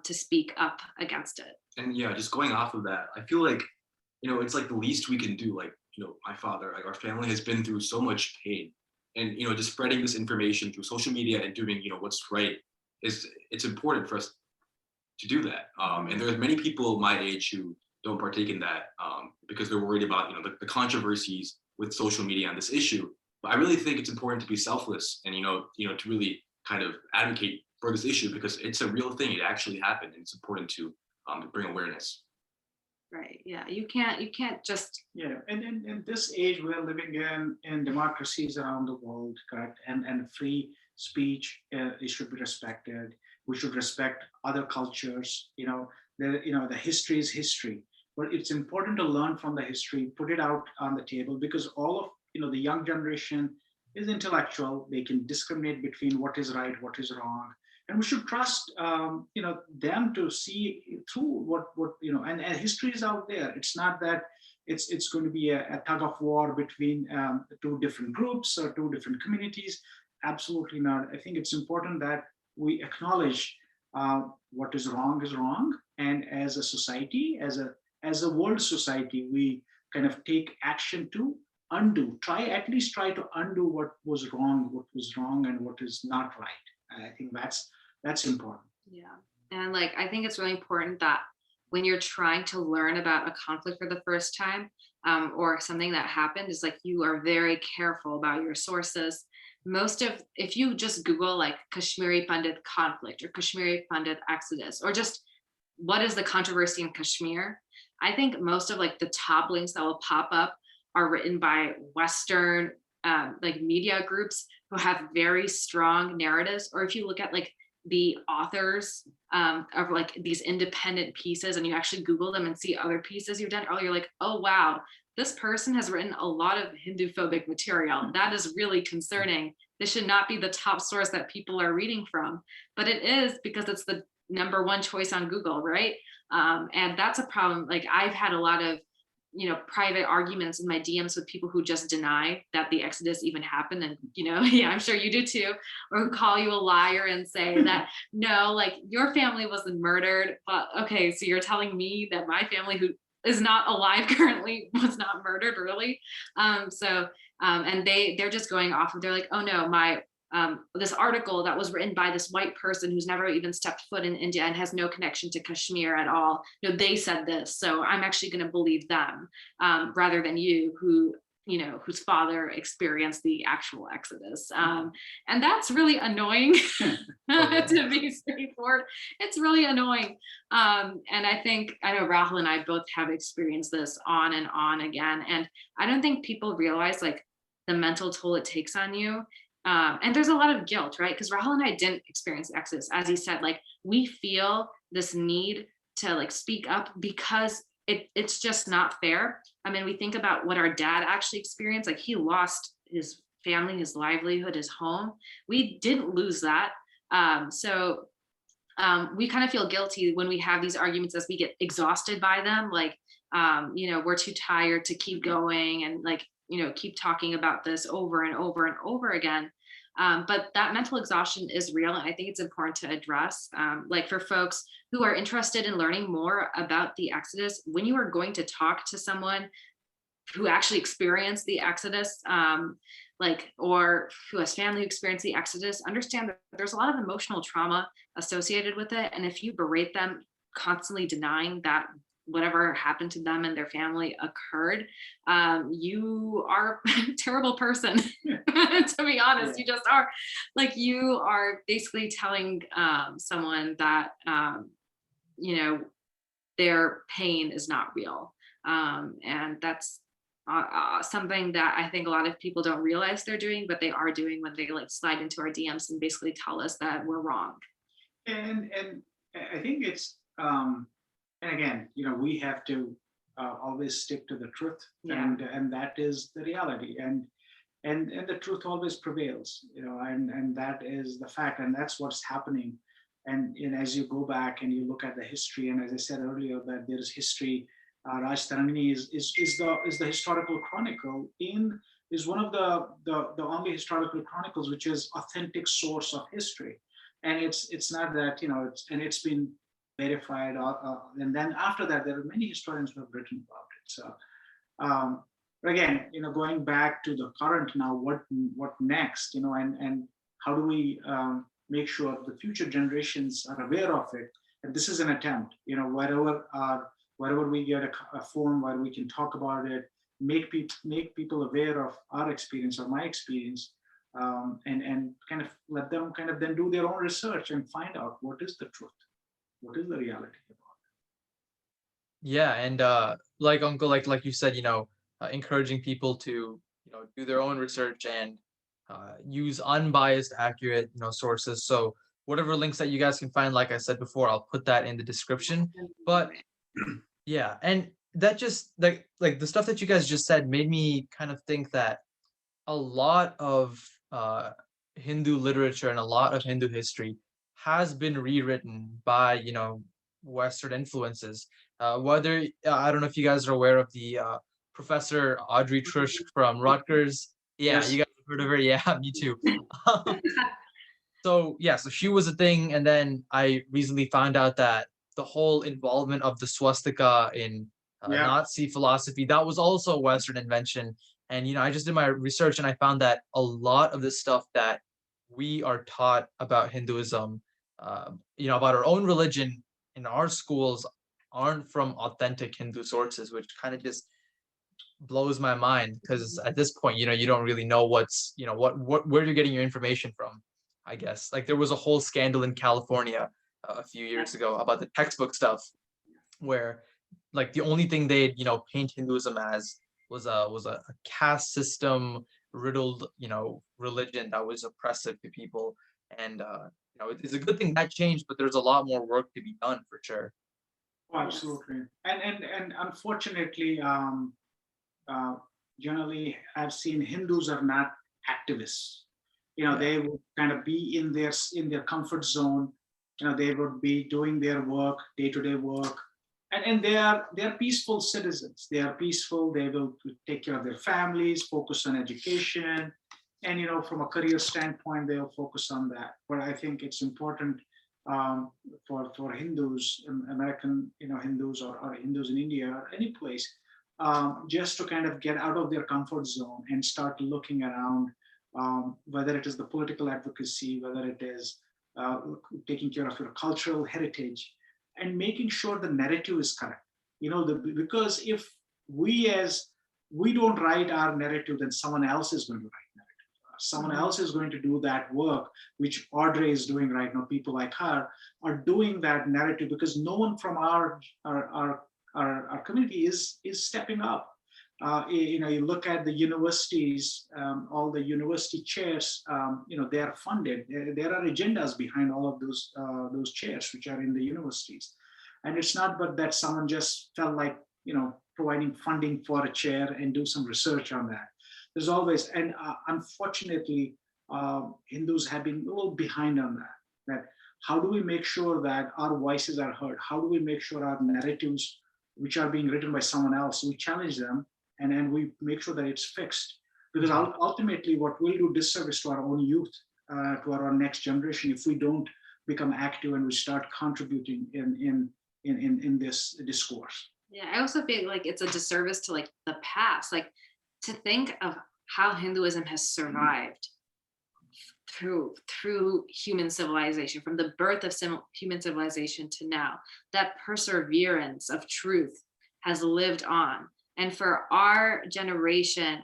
to speak up against it. And yeah, just going off of that, I feel like, it's like the least we can do. Like, my father, like our family has been through so much pain, and, just spreading this information through social media and doing, what's right it's important for us to do that. And there's many people my age who don't partake in that because they're worried about, the controversies with social media on this issue. But I really think it's important to be selfless and, to really kind of advocate for this issue because it's a real thing. It actually happened, and it's important to bring awareness. Right. Yeah. You can't just. Yeah. And in this age we're living in democracies around the world, correct? And free speech it should be respected. We should respect other cultures. The history is history, but it's important to learn from the history, put it out on the table, because all of the young generation is intellectual. They can discriminate between what is right, what is wrong, and we should trust them to see through what and history is out there. It's not that it's going to be a tug of war between two different groups or two different communities. Absolutely not. I think it's important that we acknowledge what is wrong, and as a society, as a world society, we kind of take action to at least try to undo what was wrong and what is not right. And I think that's important. Yeah. And like, I think it's really important that when you're trying to learn about a conflict for the first time or something that happened, is like you are very careful about your sources. If you just Google like Kashmiri Pandit conflict or Kashmiri Pandit exodus, or just what is the controversy in Kashmir, I think most of like the top links that will pop up are written by Western like media groups who have very strong narratives. Or if you look at like the authors of like these independent pieces, and you actually Google them and see other pieces you've done, oh, you're like, oh wow, this person has written a lot of Hindu phobic material. That is really concerning. This should not be the top source that people are reading from, but it is because it's the number one choice on Google, right? And that's a problem. Like I've had a lot of, private arguments in my DMs with people who just deny that the Exodus even happened. And, yeah, I'm sure you do too, or who call you a liar and say that, no, like your family wasn't murdered. But okay, so you're telling me that my family, who is not alive currently, was not murdered, really? And they're just going off of, they're like, oh no, this article that was written by this white person who's never even stepped foot in India and has no connection to Kashmir at all, they said this, so I'm actually going to believe them, rather than you, whose father experienced the actual Exodus. And that's really annoying. To be straightforward, it's really annoying. And I know Rahul and I both have experienced this on and on again, and I don't think people realize like the mental toll it takes on you. And there's a lot of guilt, right? Because Rahul and I didn't experience the Exodus. As he said, like we feel this need to like speak up because it's just not fair. I mean, we think about what our dad actually experienced. Like he lost his family, his livelihood, his home. We didn't lose that. We kind of feel guilty when we have these arguments as we get exhausted by them. Like, we're too tired to keep going and like, keep talking about this over and over and over again. But that mental exhaustion is real. And I think it's important to address, like for folks who are interested in learning more about the Exodus, when you are going to talk to someone who actually experienced the Exodus, or who has family who experienced the Exodus, understand that there's a lot of emotional trauma associated with it. And if you berate them, constantly denying that whatever happened to them and their family occurred, you are a terrible person. To be honest, you just are. Like you are basically telling someone that their pain is not real, and that's something that I think a lot of people don't realize they're doing, but they are doing when they like slide into our DMs and basically tell us that we're wrong. And I think it's and again, we have to always stick to the truth, and that is the reality, and the truth always prevails, and that is the fact, and that's what's happening. And as you go back and you look at the history, and as I said earlier, that there is history. Raj Tarangini is the historical chronicle is one of the only historical chronicles which is authentic source of history, and it's not that it's been verified, and then after that there are many historians who have written about it. So but again, going back to the current now, what next, and how do we make sure the future generations are aware of it? And this is an attempt, wherever we get a forum where we can talk about it, make people aware of our experience or my experience, and kind of let them kind of then do their own research and find out what is the truth. What is the reality about it? Yeah, and like Uncle, like you said, encouraging people to do their own research and use unbiased, accurate sources. So whatever links that you guys can find, like I said before, I'll put that in the description. But yeah, and that just like the stuff that you guys just said made me kind of think that a lot of Hindu literature and a lot of Hindu history has been rewritten by Western influences. Whether I don't know if you guys are aware of the Professor Audrey Trush from Rutgers. Yeah, Yes. you guys have heard of her. Yeah, me too. So she was a thing, and then I recently found out that the whole involvement of the swastika in Nazi philosophy, that was also a Western invention. And I just did my research and I found that a lot of the stuff that we are taught about Hinduism, about our own religion in our schools aren't from authentic Hindu sources, which kind of just blows my mind, because at this point, you don't really know what's, where you're getting your information from, I guess. Like there was a whole scandal in California a few years ago about the textbook stuff, where like the only thing they'd, paint Hinduism as was a caste system riddled, religion that was oppressive to people. And it's a good thing that changed, but there's a lot more work to be done for sure. Oh, absolutely. And unfortunately, uh, generally, I've seen Hindus are not activists. Yeah. They would kind of be in their comfort zone. They would be doing their work, day-to-day work, and they are peaceful citizens. They are peaceful. They will take care of their families, focus on education, and from a career standpoint, they'll focus on that. But I think it's important for Hindus, American Hindus or Hindus in India or any place, just to kind of get out of their comfort zone and start looking around, whether it is the political advocacy, whether it is taking care of your cultural heritage, and making sure the narrative is correct. Because if we don't write our narrative, then someone else is going to write narrative. Someone else is going to do that work, which Audrey is doing right now. People like her are doing that narrative because no one from our community is stepping up. You look at the universities, all the university chairs, they are funded. There are agendas behind all of those chairs, which are in the universities. And it's not but that someone just felt like, providing funding for a chair and do some research on that. There's always, and unfortunately, Hindus have been a little behind on that how do we make sure that our voices are heard? How do we make sure our narratives, which are being written by someone else, we challenge them and we make sure that it's fixed? Because ultimately, what we'll do disservice to our own youth, to our next generation, if we don't become active and we start contributing in this discourse. Yeah, I also feel like it's a disservice to like the past, like to think of how Hinduism has survived through human civilization, from the birth of human civilization to now. That perseverance of truth has lived on, and for our generation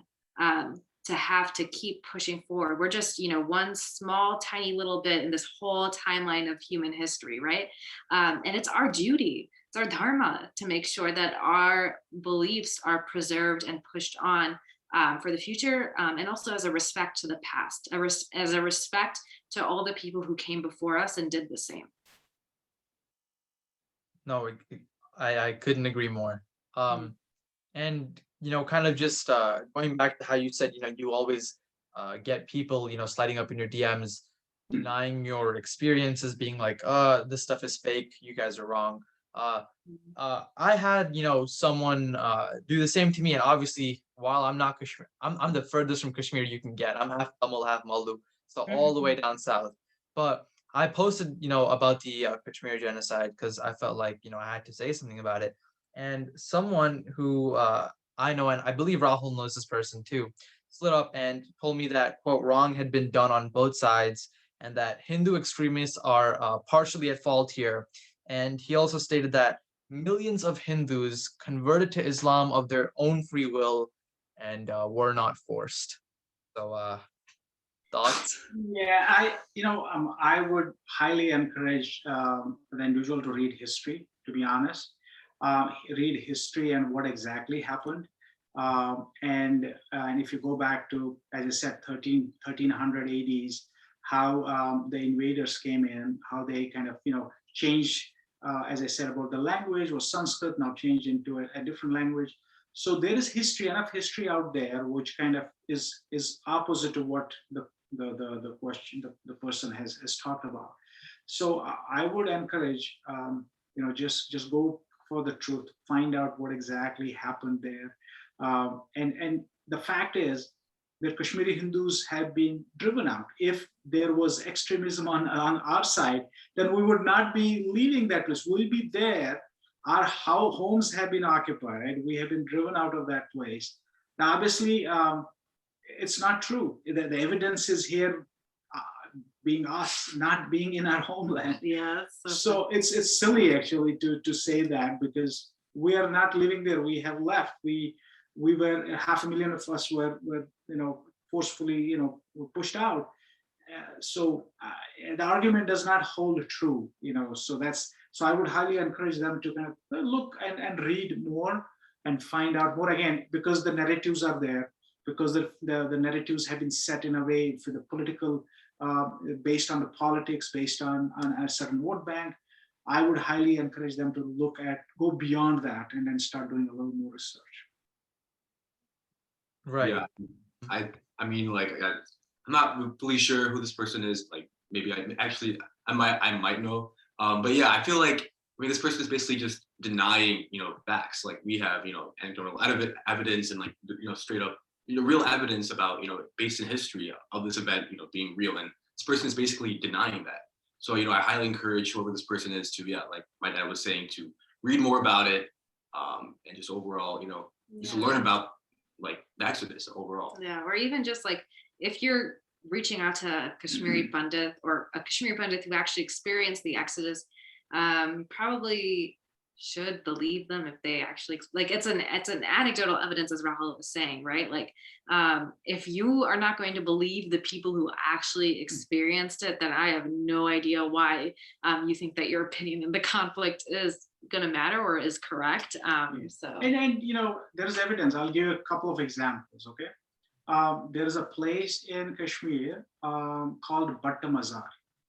to have to keep pushing forward, we're just one small tiny little bit in this whole timeline of human history, right? And it's our duty, it's our dharma to make sure that our beliefs are preserved and pushed on for the future, and also as a respect to the past, as a respect to all the people who came before us and did the same. No, I couldn't agree more. And kind of just going back to how you said, you always get people, sliding up in your DMs, denying your experiences, being like, this stuff is fake, you guys are wrong. I had, someone do the same to me, and obviously, while I'm not Kashmir, I'm the furthest from Kashmir you can get. I'm half Tamil, half Maldu, so all the way down south. But I posted, about the Kashmir genocide because I felt like, I had to say something about it. And someone who I know, and I believe Rahul knows this person too, slid up and told me that, quote, wrong had been done on both sides, and that Hindu extremists are partially at fault here. And he also stated that millions of Hindus converted to Islam of their own free will and were not forced. So, thoughts? Yeah, I would highly encourage the individual to read history, to be honest. Read history and what exactly happened. And if you go back to, as I said, 1300 ADs, how the invaders came in, how they kind of, changed, as I said, about the language was Sanskrit, now changed into a different language. So there is enough history out there, which kind of is opposite to what the question the person has talked about. So I would encourage, just go for the truth, find out what exactly happened there. And the fact is that Kashmiri Hindus have been driven out. If there was extremism on our side, then we would not be leaving that place. We'll be there. Our homes have been occupied. We have been driven out of that place. Now, obviously, it's not true. The evidence is here, being us, not being in our homeland. Yeah. So it's silly actually to say that, because we are not living there. We have left. We were 500,000 of us were forcefully were pushed out. So the argument does not hold true. So I would highly encourage them to kind of look and read more and find out more, again, because the narratives are there, because the narratives have been set in a way for the political based on the politics, based on a certain vote bank, I would highly encourage them to go beyond that and then start doing a little more research. Right. Yeah, I mean, like, I'm not fully sure who this person is. Like, maybe I might know. But yeah, I feel like, I mean, this person is basically just denying, facts. Like, we have, anecdotal evidence and, like, straight up, real evidence about, based in history of this event, being real. And this person is basically denying that. So, I highly encourage whoever this person is to, yeah, like my dad was saying, to read more about it, and just overall, just learn about, like, the Exodus overall. Yeah, or even just like if you're reaching out to a Kashmiri Pandit or a Kashmiri Pandit who actually experienced the Exodus, probably should believe them if they actually, like, it's an anecdotal evidence, as Rahul was saying, right? Like, if you are not going to believe the people who actually experienced it, then I have no idea why you think that your opinion in the conflict is going to matter or is correct. So and there's evidence. I'll give you a couple of examples. Okay, there is a place in Kashmir called Batta Mazar.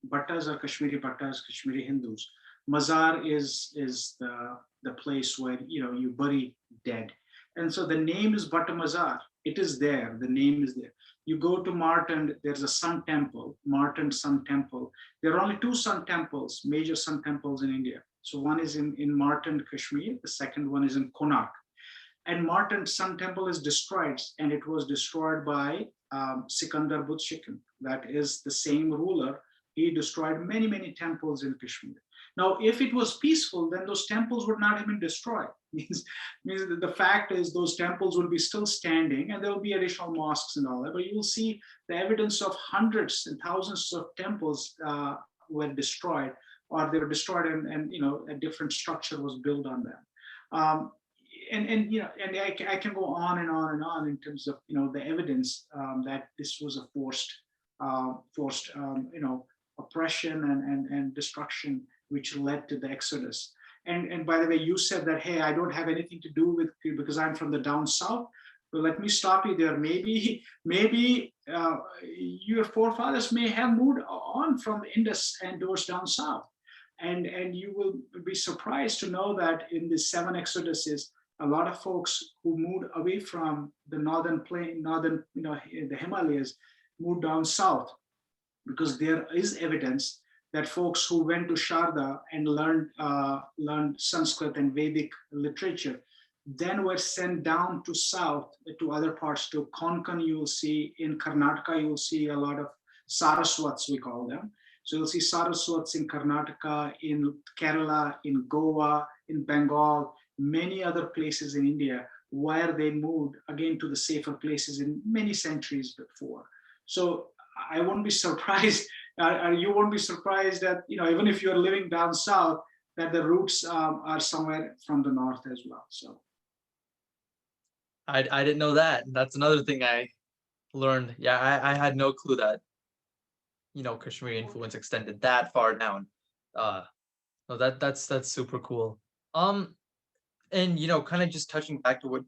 Battas are Kashmiri Battas, Kashmiri Hindus. Mazar is the place where you bury dead, and so the name is Batta Mazar. It is there. The name is there. You go to Martin. There's a sun temple, Martin Sun Temple. There are only two sun temples, major sun temples in India. So one is in Martin, Kashmir. The second one is in Konark. And Martin Sun Temple is destroyed, and it was destroyed by Sikandar Butshikan. That is the same ruler. He destroyed many, many temples in Kashmir. Now, if it was peaceful, then those temples would not have been destroyed. means that the fact is those temples will be still standing, and there will be additional mosques and all that. But you will see the evidence of hundreds and thousands of temples were destroyed, or they were destroyed, and a different structure was built on them. And I can go on and on and on in terms of the evidence that this was a forced oppression and destruction, which led to the Exodus. And by the way, you said that, hey, I don't have anything to do with it because I'm from the down south. But let me stop you there. Maybe your forefathers may have moved on from Indus and towards down south. And you will be surprised to know that in the 7 Exoduses, a lot of folks who moved away from the northern plain, the Himalayas, moved down south, because there is evidence that folks who went to Sharda and learned Sanskrit and Vedic literature then were sent down to south to other parts. To Konkan, you will see, in Karnataka, you will see a lot of Saraswats, we call them. So you'll see Saraswats in Karnataka, in Kerala, in Goa, in Bengal, many other places in India where they moved again to the safer places in many centuries before. So I won't be surprised, you won't be surprised that, even if you're living down south, that the roots are somewhere from the north as well. So I didn't know that. That's another thing I learned. Yeah, I had no clue that Kashmiri influence extended that far down. No, that's super cool. And kind of just touching back to what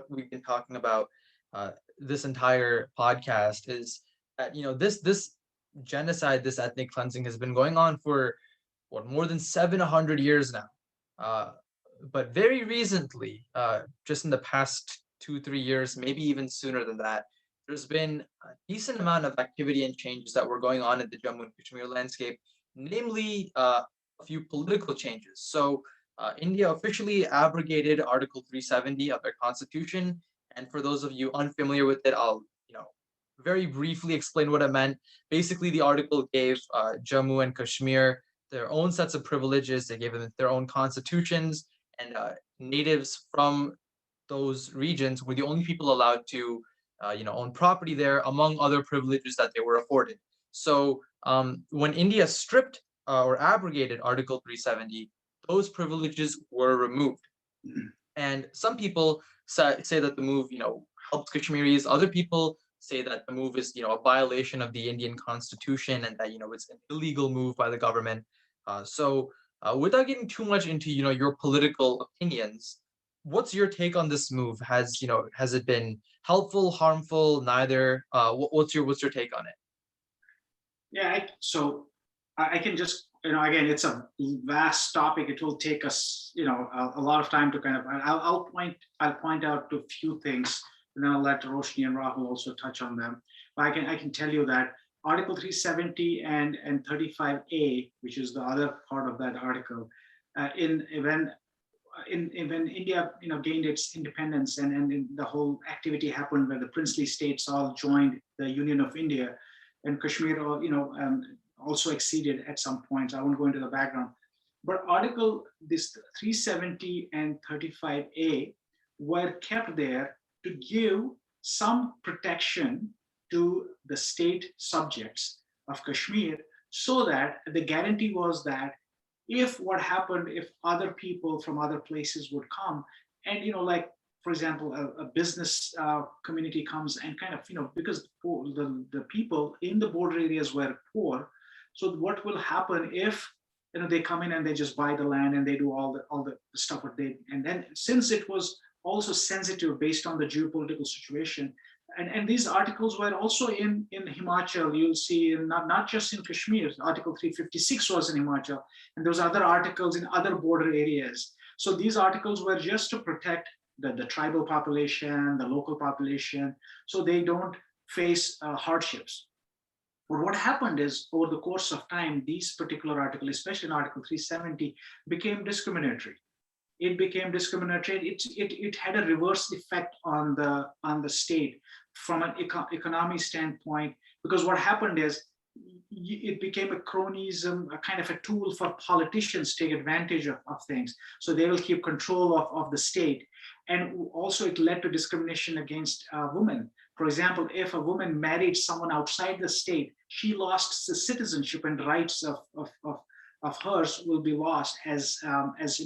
we've been talking about this entire podcast is that this genocide, this ethnic cleansing has been going on for more than 700 years now. But very recently, just in the past 2-3 years, maybe even sooner than that, there's been a decent amount of activity and changes that were going on in the Jammu and Kashmir landscape, namely a few political changes. So India officially abrogated Article 370 of their constitution. And for those of you unfamiliar with it, I'll very briefly explain what it meant. Basically, the article gave Jammu and Kashmir their own sets of privileges. They gave them their own constitutions, and natives from those regions were the only people allowed to own property there, among other privileges that they were afforded. So when India stripped or abrogated Article 370, those privileges were removed. And some people say that the move, helps Kashmiris. Other people say that the move is, a violation of the Indian Constitution, and that, it's an illegal move by the government. So without getting too much into, your political opinions, what's your take on this move? Has it been helpful, harmful, neither? What's your take on it? Yeah, I can just, again, it's a vast topic. It will take us, a lot of time to kind of. I'll point out to a few things, and then I'll let Roshni and Rahul also touch on them. But I can tell you that Article 370 and 35A, which is the other part of that article, in when India, gained its independence, and the whole activity happened where the princely states all joined the Union of India, and Kashmir, also acceded at some points. I won't go into the background, but Article this 370 and 35A were kept there to give some protection to the state subjects of Kashmir, so that the guarantee was that if what happened, if other people from other places would come, and like, for example, a business community comes and kind of, because the people in the border areas were poor, so what will happen if they come in and they just buy the land and they do all the stuff what they, and then since it was also sensitive based on the geopolitical situation, and these articles were also in Himachal. You'll see not just in Kashmir. Article 356 was in Himachal, and those other articles in other border areas. So these articles were just to protect the tribal population, the local population, so they don't face hardships. But what happened is, over the course of time, these particular articles, especially in Article 370, became discriminatory. It became discriminatory. It had a reverse effect on the state from an economy standpoint, because what happened is it became a cronyism, a kind of a tool for politicians to take advantage of things. So they will keep control of the state. And also it led to discrimination against women. For example, if a woman married someone outside the state, she lost the citizenship, and rights of hers will be lost as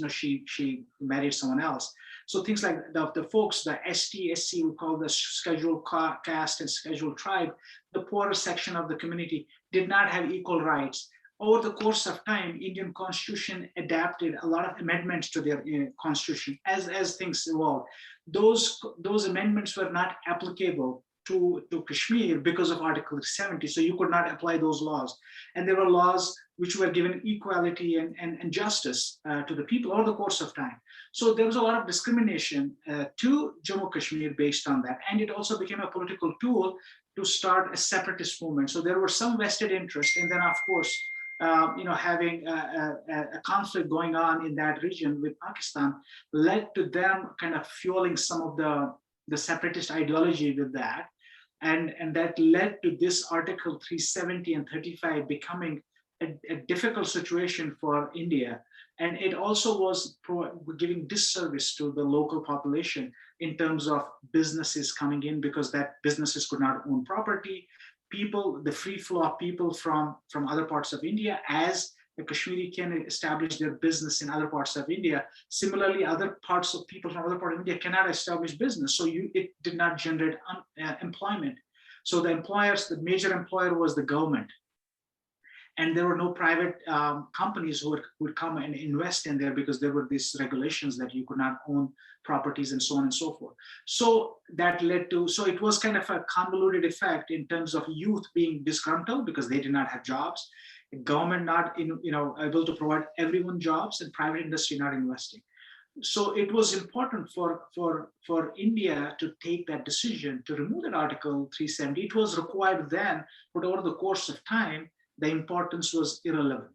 she married someone else. So things like the folks, the ST, SC, we call the scheduled caste and scheduled tribe, the poorer section of the community did not have equal rights. Over the course of time, Indian Constitution adapted a lot of amendments to their constitution as things evolved. Those amendments were not applicable to Kashmir because of Article 70. So you could not apply those laws. And there were laws which were given equality and justice to the people over the course of time. So there was a lot of discrimination to Jammu Kashmir based on that. And it also became a political tool to start a separatist movement. So there were some vested interest. And then, of course, having a conflict going on in that region with Pakistan led to them kind of fueling some of the separatist ideology with that. And that led to this Article 370 and 35 becoming a difficult situation for India. And it also was giving disservice to the local population in terms of businesses coming in, because that businesses could not own property. People, the free flow of people from other parts of India, as the Kashmiri can establish their business in other parts of India. Similarly, other parts of people from other parts of India cannot establish business. So it did not generate employment. So the major employer was the government. And there were no private companies who would come and invest in there, because there were these regulations that you could not own properties and so on and so forth. So that led to, so it was kind of a convoluted effect in terms of youth being disgruntled because they did not have jobs, government not able to provide everyone jobs, and private industry not investing. So it was important for India to take that decision to remove that Article 370. It was required then, but over the course of time, the importance was irrelevant.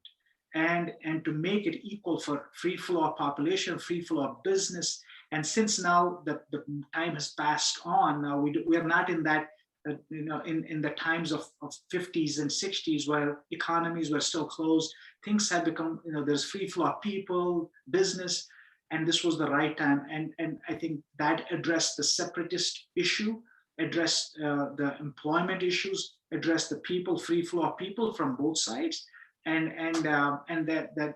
And to make it equal for free flow of population, free flow of business. And since now the time has passed on, now we are not in that, in the times of 50s and 60s where economies were still closed. Things have become, there's free flow of people, business, and this was the right time. And I think that addressed the separatist issue, addressed the employment issues, address the people, free flow of people from both sides, and that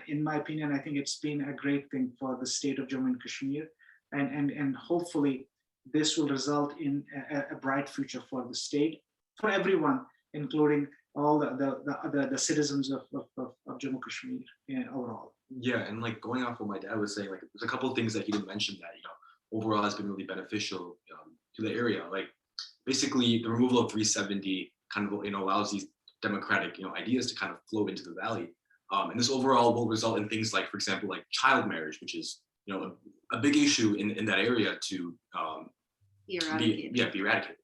in my opinion, I think it's been a great thing for the state of Jammu and Kashmir, and hopefully this will result in a bright future for the state, for everyone, including all the citizens of Jammu Kashmir overall. Yeah, and like going off what my dad was saying, like there's a couple of things that he didn't mention that overall has been really beneficial to the area. Like basically the removal of 370 kind of allows these democratic, ideas to kind of flow into the valley. And this overall will result in things like, for example, like child marriage, which is, a big issue in that area to be eradicated.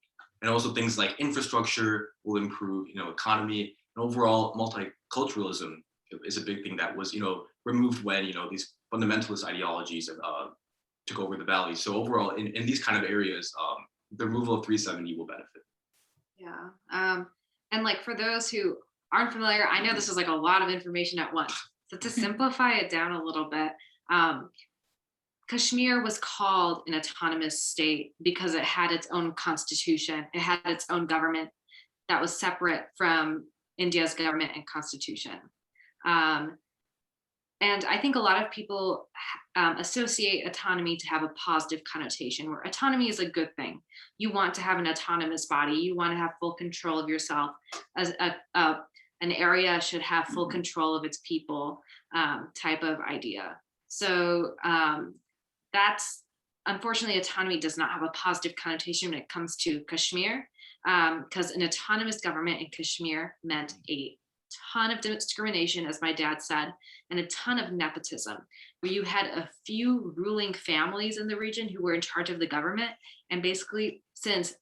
And also things like infrastructure will improve, economy, and overall multiculturalism is a big thing that was, removed when, these fundamentalist ideologies took over the valley. So overall, in these kind of areas, the removal of 370 will benefit. Yeah. And like for those who aren't familiar, I know this is like a lot of information at once. So to simplify it down a little bit, Kashmir was called an autonomous state because it had its own constitution. It had its own government that was separate from India's government and constitution. And I think a lot of people associate autonomy to have a positive connotation, where autonomy is a good thing. You want to have an autonomous body. You want to have full control of yourself. As an area should have full control of its people, type of idea. So that's, unfortunately, autonomy does not have a positive connotation when it comes to Kashmir, because an autonomous government in Kashmir meant a ton of discrimination, as my dad said, and a ton of nepotism, where you had a few ruling families in the region who were in charge of the government. And basically, since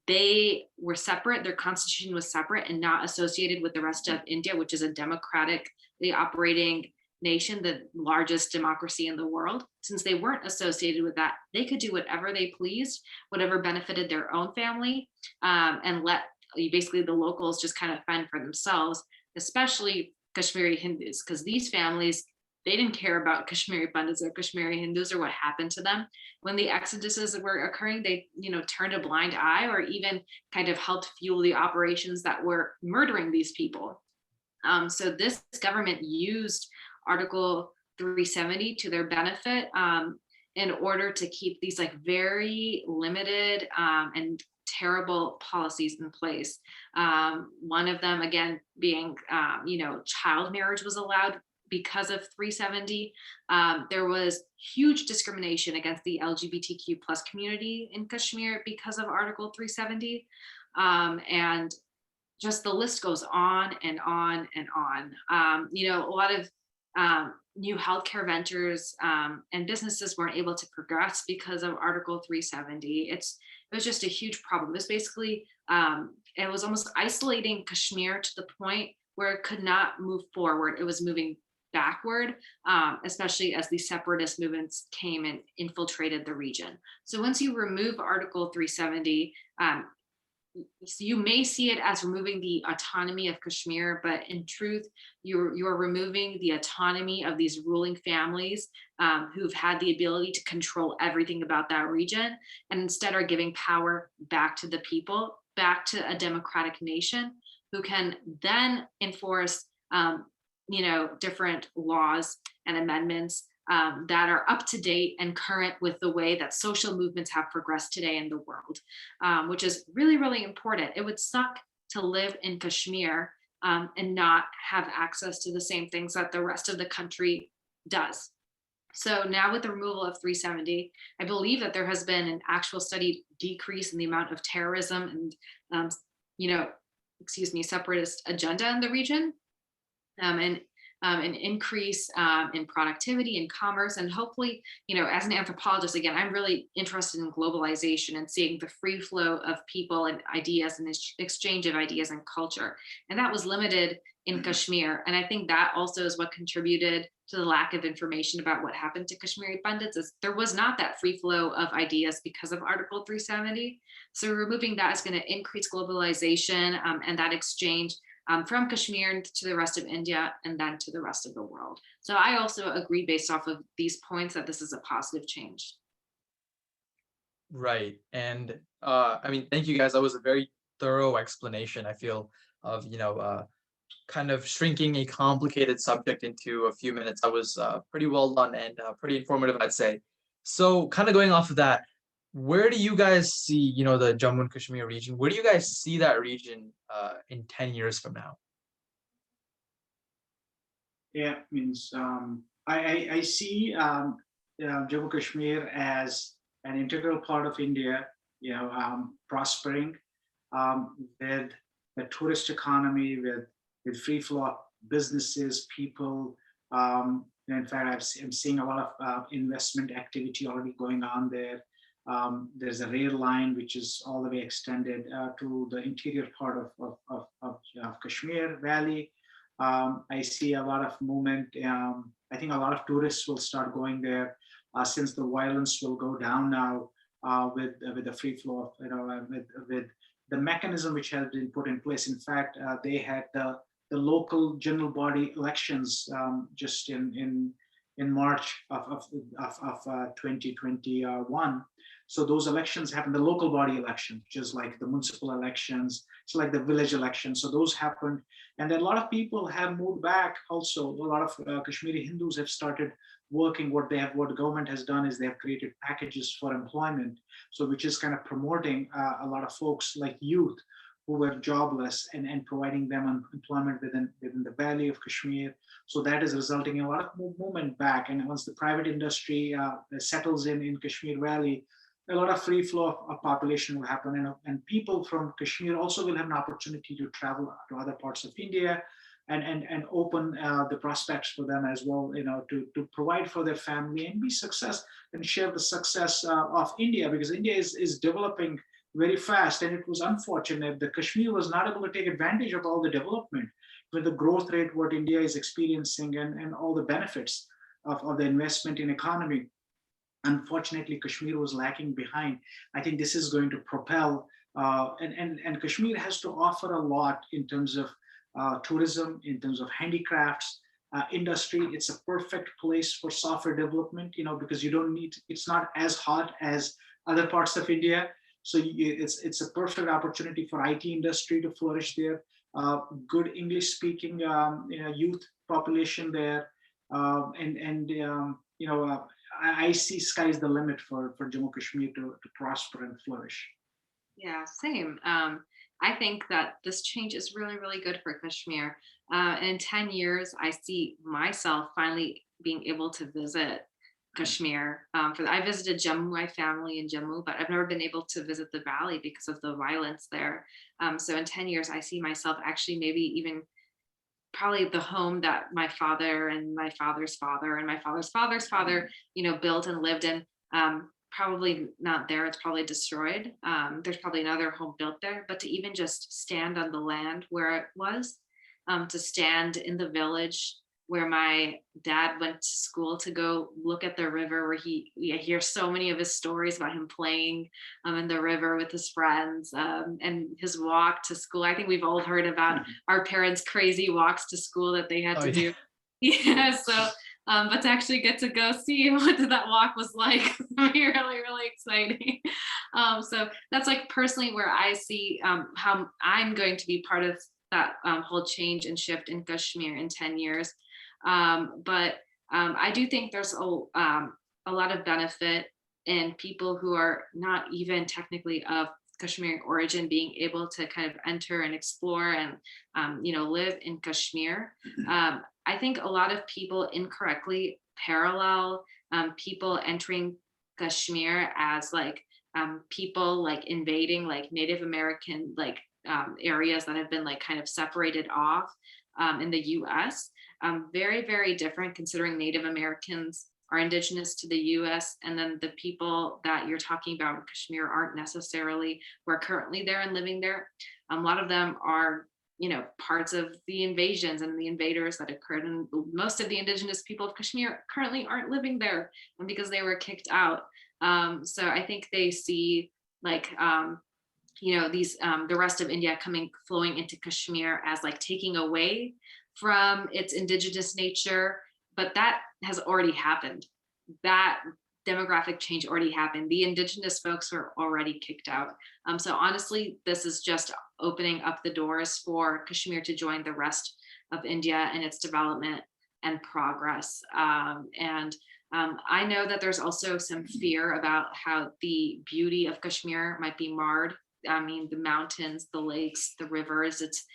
they were separate, their constitution was separate and not associated with the rest of India, which is a democratically operating nation, the largest democracy in the world. Since they weren't associated with that, they could do whatever they pleased, whatever benefited their own family, and let basically the locals just kind of fend for themselves, especially Kashmiri Hindus, because these families, they didn't care about Kashmiri Pandits or Kashmiri Hindus or what happened to them. When the exoduses were occurring, they, turned a blind eye or even kind of helped fuel the operations that were murdering these people. So this government used Article 370 to their benefit, in order to keep these like very limited and terrible policies in place. One of them, again, being, child marriage was allowed because of 370. There was huge discrimination against the LGBTQ plus community in Kashmir because of Article 370. And just the list goes on and on and on. A lot of new healthcare ventures and businesses weren't able to progress because of Article 370. It was just a huge problem. It was basically, it was almost isolating Kashmir to the point where it could not move forward. It was moving backward, especially as the separatist movements came and infiltrated the region. So once you remove Article 370, you may see it as removing the autonomy of Kashmir, but in truth, you're removing the autonomy of these ruling families who've had the ability to control everything about that region, and instead are giving power back to the people, back to a democratic nation who can then enforce, different laws and amendments that are up to date and current with the way that social movements have progressed today in the world, which is really, really important. It would suck to live in Kashmir and not have access to the same things that the rest of the country does. So now with the removal of 370, I believe that there has been an actual studied decrease in the amount of terrorism and, separatist agenda in the region. And an increase in productivity and commerce. And hopefully, as an anthropologist, again, I'm really interested in globalization and seeing the free flow of people and ideas and exchange of ideas and culture. And that was limited in Kashmir. And I think that also is what contributed to the lack of information about what happened to Kashmiri Pandits, is there was not that free flow of ideas because of Article 370. So removing that is going to increase globalization and that exchange from Kashmir to the rest of India and then to the rest of the world. So I also agree, based off of these points, that this is a positive change. Right. And thank you guys. That was a very thorough explanation, I feel, of, kind of shrinking a complicated subject into a few minutes. That was pretty well done and pretty informative, I'd say. So kind of going off of that, where do you guys see, the Jammu and Kashmir region? Where do you guys see that region in 10 years from now? Yeah, means I see Jammu Kashmir as an integral part of India, prospering with a tourist economy with free flow of businesses, people. In fact, I'm seeing a lot of investment activity already going on there. There's a rail line which is all the way extended to the interior part of Kashmir Valley. I see a lot of movement. I think a lot of tourists will start going there since the violence will go down now with the free flow of, with the mechanism which has been put in place. In fact, they had the local general body elections just in March of 2021. So those elections happened, the local body elections, just like the municipal elections, it's like the village elections. So those happened. And then a lot of people have moved back also. A lot of Kashmiri Hindus have started working. What the government has done is they have created packages for employment. So which is kind of promoting a lot of folks like youth who were jobless and providing them employment within the valley of Kashmir. So that is resulting in a lot of movement back. And once the private industry settles in Kashmir Valley, a lot of free flow of population will happen, and people from Kashmir also will have an opportunity to travel to other parts of India and open the prospects for them as well, to provide for their family and be success and share the success of India, because India is developing very fast, and it was unfortunate that Kashmir was not able to take advantage of all the development with the growth rate what India is experiencing and all the benefits of the investment in economy. Unfortunately, Kashmir was lacking behind. I think this is going to propel, and Kashmir has to offer a lot in terms of tourism, in terms of handicrafts, industry. It's a perfect place for software development, because you don't need, it's not as hot as other parts of India. So it's a perfect opportunity for IT industry to flourish there. Good English speaking youth population there, I see sky's the limit for Jammu Kashmir to prosper and flourish. Yeah, same. I think that this change is really, really good for Kashmir. In 10 years, I see myself finally being able to visit Kashmir. I visited Jammu, my family in Jammu, but I've never been able to visit the valley because of the violence there. So in 10 years, I see myself actually maybe even probably the home that my father and my father's father and my father's father's father, built and lived in. Probably not there. It's probably destroyed. There's probably another home built there, but to even just stand on the land where it was, to stand in the village where my dad went to school, to go look at the river where I hear so many of his stories about him playing in the river with his friends, and his walk to school. I think we've all heard about our parents' crazy walks to school that they had to do. Yeah, so but to actually get to go see what that walk was like, really, really exciting. So that's like personally where I see how I'm going to be part of that whole change and shift in Kashmir in 10 years. But I do think there's a lot of benefit in people who are not even technically of Kashmiri origin being able to kind of enter and explore and live in Kashmir. I think a lot of people incorrectly parallel people entering Kashmir as like people like invading like Native American areas that have been like kind of separated off in the US. Very, very different, considering Native Americans are indigenous to the US, and then the people that you're talking about in Kashmir aren't necessarily who are currently there and living there. A lot of them are parts of the invasions and the invaders that occurred, and most of the indigenous people of Kashmir currently aren't living there because they were kicked out. So I think they see these the rest of India flowing into Kashmir as like taking away from its indigenous nature, but that has already happened. That demographic change already happened. The indigenous folks were already kicked out. So honestly, this is just opening up the doors for Kashmir to join the rest of India in its development and progress. I know that there's also some fear about how the beauty of Kashmir might be marred. I mean, the mountains, the lakes, the rivers, it's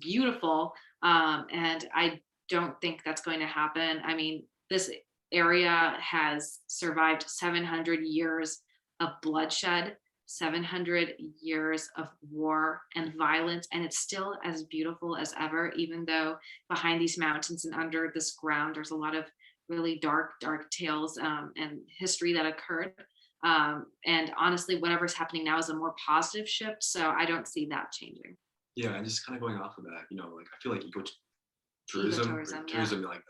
beautiful. And I don't think that's going to happen. I mean, this area has survived 700 years of bloodshed 700 years of war and violence, and it's still as beautiful as ever, even though behind these mountains and under this ground, there's a lot of really dark tales and history that occurred. And honestly, whatever's happening now is a more positive shift. So I don't see that changing. Yeah, and just kind of going off of that, like I feel like tourism, Yeah. like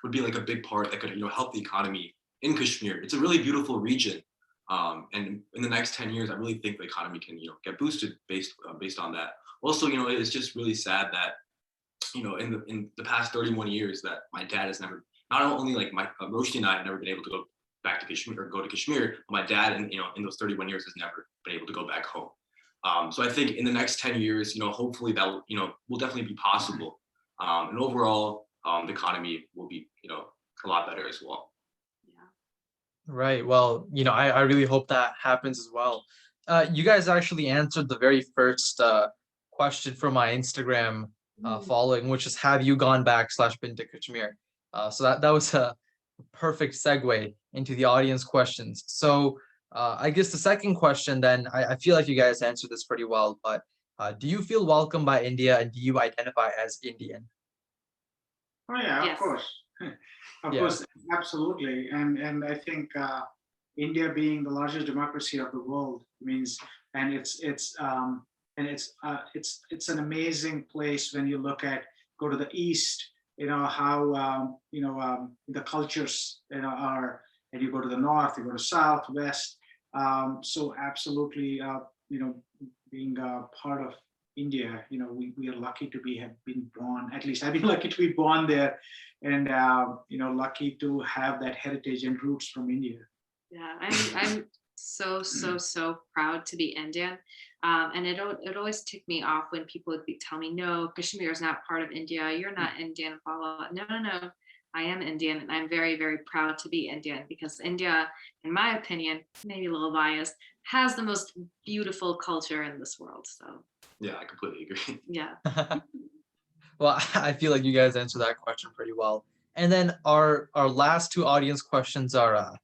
would be like a big part that could help the economy in Kashmir. It's a really beautiful region, and in the next 10 years, I really think the economy can get boosted based on that. Also, it's just really sad that in the past 31 years that my dad has never, not only like my Roshni and I have never been able to go back to Kashmir or go to Kashmir, but my dad in those 31 years has never been able to go back home. So I think in the next 10 years, hopefully that will definitely be possible. And overall, the economy will be, a lot better as well. Yeah. Right. Well, I really hope that happens as well. You guys actually answered the very first question from my Instagram following, which is, have you gone back / been to Kashmir? So that was a perfect segue into the audience questions. So I guess the second question then, I feel like you guys answered this pretty well, but do you feel welcome by India and do you identify as Indian? Oh yeah, of Yes. course, of Yeah. course, absolutely. And I think India being the largest democracy of the world means, and it's an amazing place when you go to the east. How the cultures are, and you go to the north, you go to south, west. So absolutely, being a part of India, we are lucky to have been born. At least I've been lucky to be born there, and lucky to have that heritage and roots from India. Yeah, I'm so proud to be Indian. And it always ticked me off when people would tell me, no, Kashmir is not part of India. You're not Indian. Blah, blah, blah. No. I am Indian, and I'm very, very proud to be Indian because India, in my opinion, maybe a little biased, has the most beautiful culture in this world. So Yeah, I completely agree. yeah. Well, I feel like you guys answered that question pretty well. And then our last two audience questions are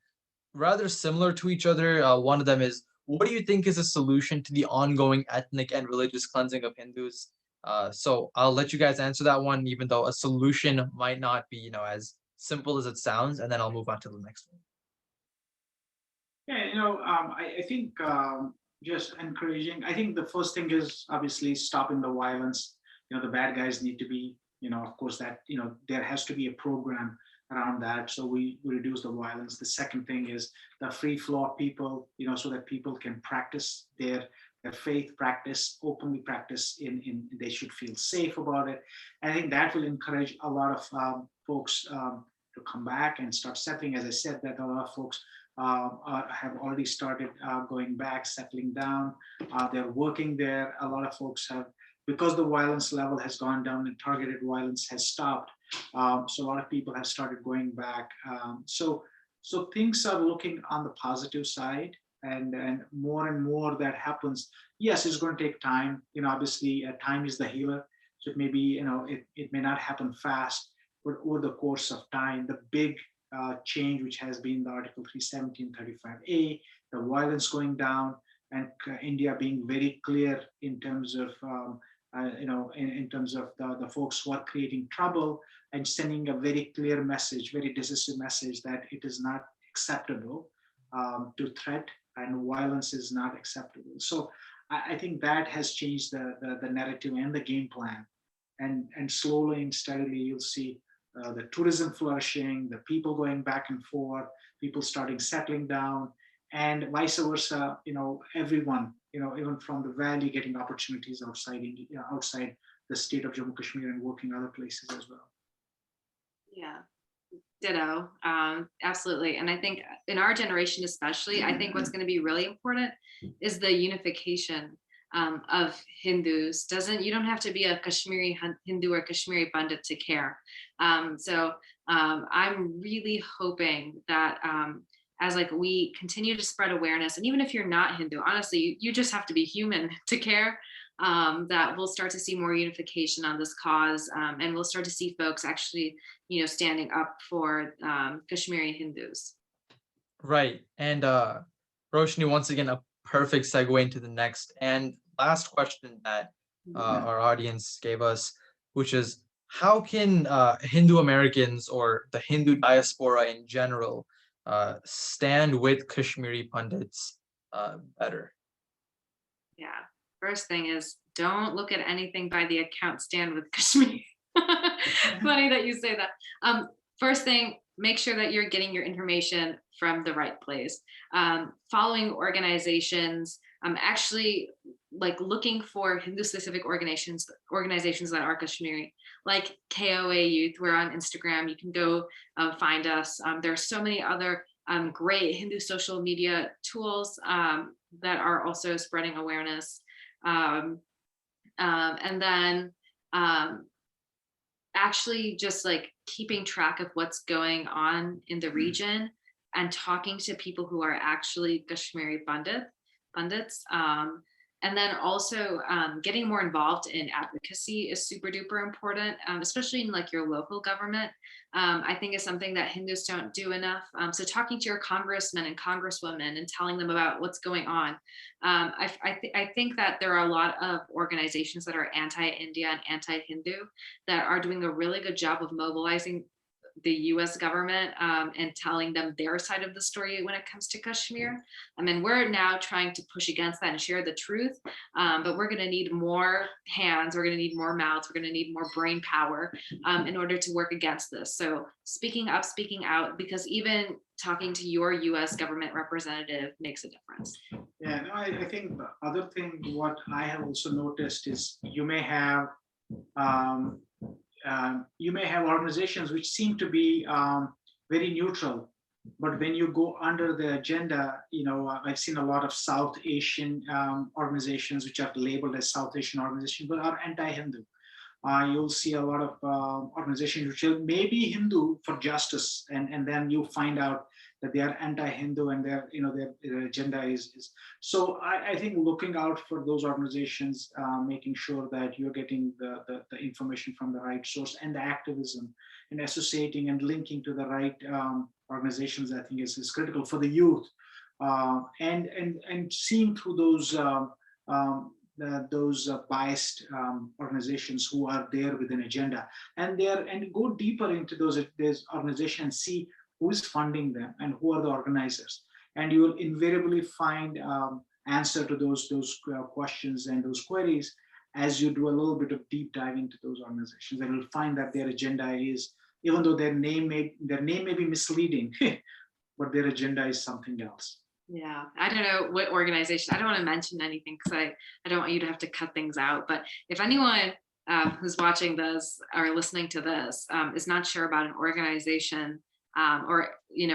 rather similar to each other. One of them is, what do you think is a solution to the ongoing ethnic and religious cleansing of Hindus? So I'll let you guys answer that one, even though a solution might not be, as simple as it sounds, and then I'll move on to the next one. Yeah, I think just encouraging. I think the first thing is obviously stopping the violence. The bad guys need to be, of course, that there has to be a program around that, so we reduce the violence. The second thing is the free flow of people, so that people can practice their faith, openly practice they should feel safe about it. And I think that will encourage a lot of folks to come back and start settling. As I said, that a lot of folks have already started going back, settling down. They're working there. A lot of folks have, because the violence level has gone down and targeted violence has stopped. So a lot of people have started going back. So things are looking on the positive side, and more that happens. Yes, it's going to take time. Obviously, time is the healer. So it may be, it may not happen fast, but over the course of time, the big change, which has been the Article 317, 35A, the violence going down, and India being very clear in terms of in terms of the folks who are creating trouble, and sending a very clear message, very decisive message, that it is not acceptable to threat, and violence is not acceptable. So I think that has changed the narrative and the game plan, and slowly and steadily you'll see the tourism flourishing, the people going back and forth, people starting settling down, and vice versa. Everyone, even from the valley, getting opportunities outside India, outside the state of Jammu Kashmir, and working other places as well. Yeah, ditto. Absolutely. And I think in our generation, especially, I think what's going to be really important is the unification of Hindus. You don't have to be a Kashmiri Hindu or Kashmiri Pandit to care. So I'm really hoping that as we continue to spread awareness, and even if you're not Hindu, honestly, you just have to be human to care, that we'll start to see more unification on this cause, and we'll start to see folks actually, standing up for Kashmiri Hindus. Right. And Roshni, once again, perfect segue into the next and last question that our audience gave us, which is how can Hindu Americans or the Hindu diaspora in general stand with Kashmiri Pandits better? Yeah. First thing is don't look at anything by the account stand with Kashmir. Funny that you say that. First thing, make sure that you're getting your information from the right place. Following organizations, actually like looking for Hindu specific organizations that are Kashmiri, like KOA Youth. We're on Instagram. You can go find us. There are so many other great Hindu social media tools that are also spreading awareness. And then actually just like keeping track of what's going on in the region and talking to people who are actually Kashmiri Pandits. And then also getting more involved in advocacy is super duper important, especially in like your local government. I think is something that Hindus don't do enough. So talking to your congressmen and congresswomen and telling them about what's going on. I think that there are a lot of organizations that are anti-India and anti-Hindu that are doing a really good job of mobilizing the US government and telling them their side of the story when it comes to Kashmir. I mean, we're now trying to push against that and share the truth, but we're going to need more hands, we're going to need more mouths, we're going to need more brain power in order to work against this. So speaking up, speaking out, because even talking to your US government representative makes a difference. Yeah, no, I think the other thing, what I have also noticed is you may have organizations which seem to be very neutral, but when you go under the agenda, I've seen a lot of South Asian organizations which are labeled as South Asian organizations, but are anti-Hindu. You'll see a lot of organizations which are maybe Hindu for justice, and then you find out that they are anti-Hindu and their agenda is. So I think looking out for those organizations, making sure that you're getting the information from the right source and the activism and associating and linking to the right organizations, I think is critical for the youth. And seeing through those biased organizations who are there with an agenda, and go deeper into those organizations and see who is funding them and who are the organizers, and you will invariably find answer to those questions and those queries as you do a little bit of deep dive into those organizations, and you'll find that their agenda is, even though their name may be misleading, but their agenda is something else. Yeah, I don't know what organization. I don't want to mention anything because I don't want you to have to cut things out. But if anyone who's watching this or listening to this is not sure about an organization or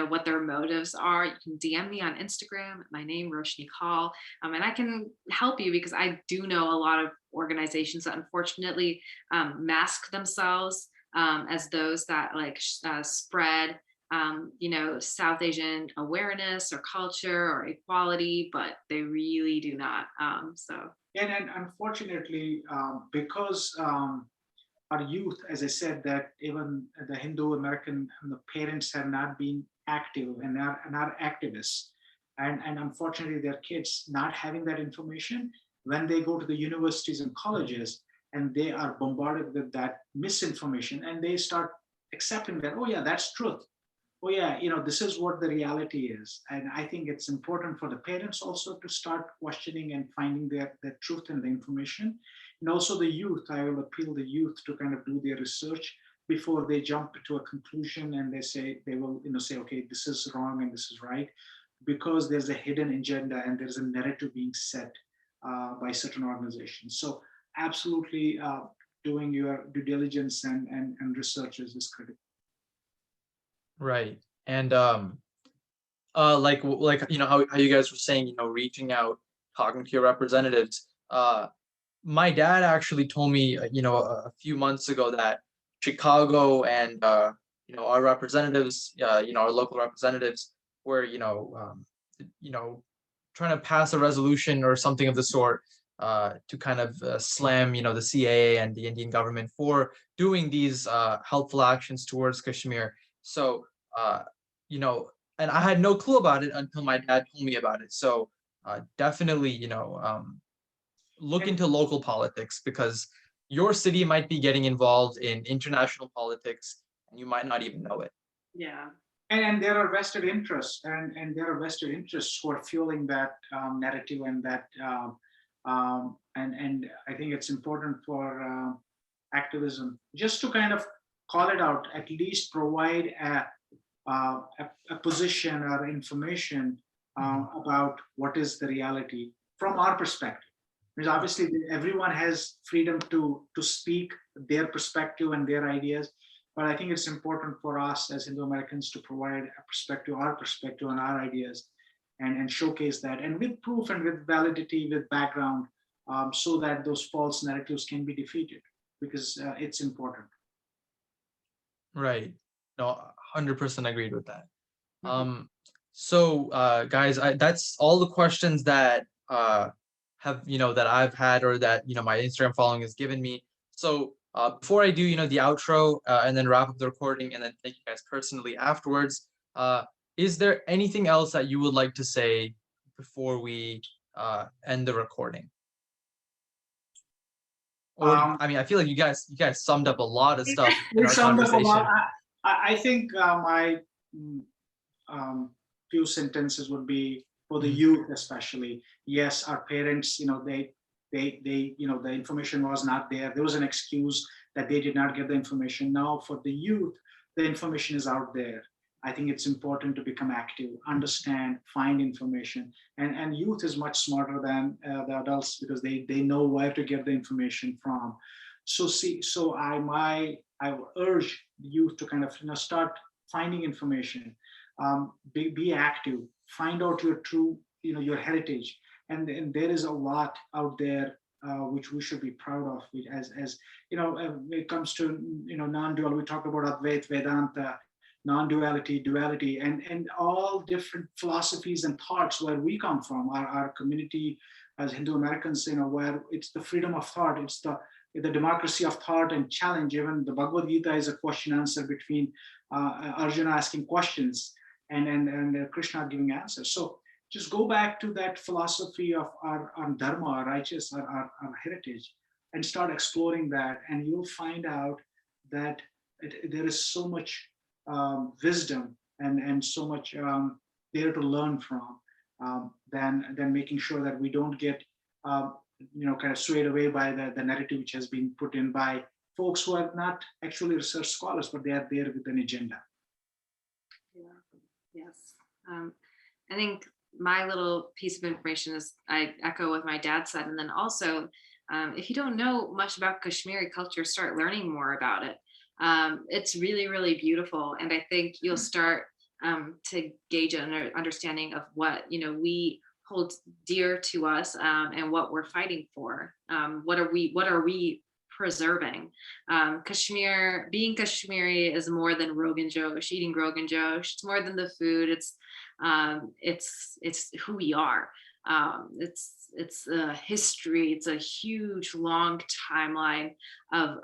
what their motives are, you can DM me on Instagram. My name Roshni Koul, and I can help you because I do know a lot of organizations that unfortunately mask themselves as those that like spread South Asian awareness or culture or equality, but they really do not. And unfortunately, because our youth, as I said, that even the Hindu American the parents have not been active and are activists, and unfortunately their kids not having that information, when they go to the universities and colleges and they are bombarded with that misinformation, and they start accepting that, oh yeah, that's truth. Oh yeah, this is what the reality is. And I think it's important for the parents also to start questioning and finding the truth in the information. And also the youth, I will appeal the youth to kind of do their research before they jump to a conclusion and they will say, okay, this is wrong and this is right, because there's a hidden agenda and there's a narrative being set by certain organizations. So absolutely doing your due diligence and research is critical. Right. And like how you guys were saying, reaching out, talking to your representatives. My dad actually told me, a few months ago that Chicago and our representatives, our local representatives were, trying to pass a resolution or something of the sort to kind of slam, the CAA and the Indian government for doing these helpful actions towards Kashmir. So, and I had no clue about it until my dad told me about it. So definitely, look And into local politics, because your city might be getting involved in international politics and you might not even know it. Yeah. and there are vested interests, and there are vested interests who are fueling that narrative and that and I think it's important for activism just to kind of call it out, at least provide a position or information about what is the reality from our perspective. Because obviously everyone has freedom to speak their perspective and their ideas, but I think it's important for us as Hindu Americans to provide a perspective, our perspective on our ideas, and showcase that, and with proof and with validity, with background, so that those false narratives can be defeated, because it's important. Right. No, 100% agreed with that. Mhm. So guys, that's all the questions that have, that I've had, or that, my Instagram following has given me. So before I do, the outro, and then wrap up the recording, and then thank you guys personally afterwards, is there anything else that you would like to say before we end the recording? Or Um, I mean, I feel like you guys summed up a lot of stuff in we our summed up a lot. conversation. I think my mm, um, few sentences would be for the Mhm. youth, especially. Yes, our parents, the information was not there. There was an excuse that they did not get the information. Now, for the youth, the information is out there. I think it's important to become active, understand, find information, and youth is much smarter than the adults, because they know where to get the information from. So I urge the youth to kind of start finding information, be active, find out your true, your heritage, and there is a lot out there which we should be proud of. As when it comes to non-dual, we talk about Advait, Vedanta, non-duality, duality, and all different philosophies and thoughts where we come from, our community as Hindu Americans, where it's the freedom of thought, it's the democracy of thought and challenge. Even the Bhagavad Gita is a question answer between Arjuna asking questions and Krishna giving answers. So just go back to that philosophy of our dharma, our righteous, our heritage, and start exploring that, and you'll find out that there is so much wisdom and so much there to learn from, than making sure that we don't get kind of swayed away by the narrative which has been put in by folks who are not actually research scholars, but they are there with an agenda. Yeah. Yes. I think my little piece of information is I echo what my dad said. And then also, if you don't know much about Kashmiri culture, start learning more about it. It's really, really beautiful. And I think you'll start to gauge an understanding of what, we hold dear to us, and what we're fighting for. What are we preserving? Being Kashmiri is more than Rogan Josh, eating Rogan Josh. It's more than the food. It's who we are. It's a history. It's a huge, long timeline of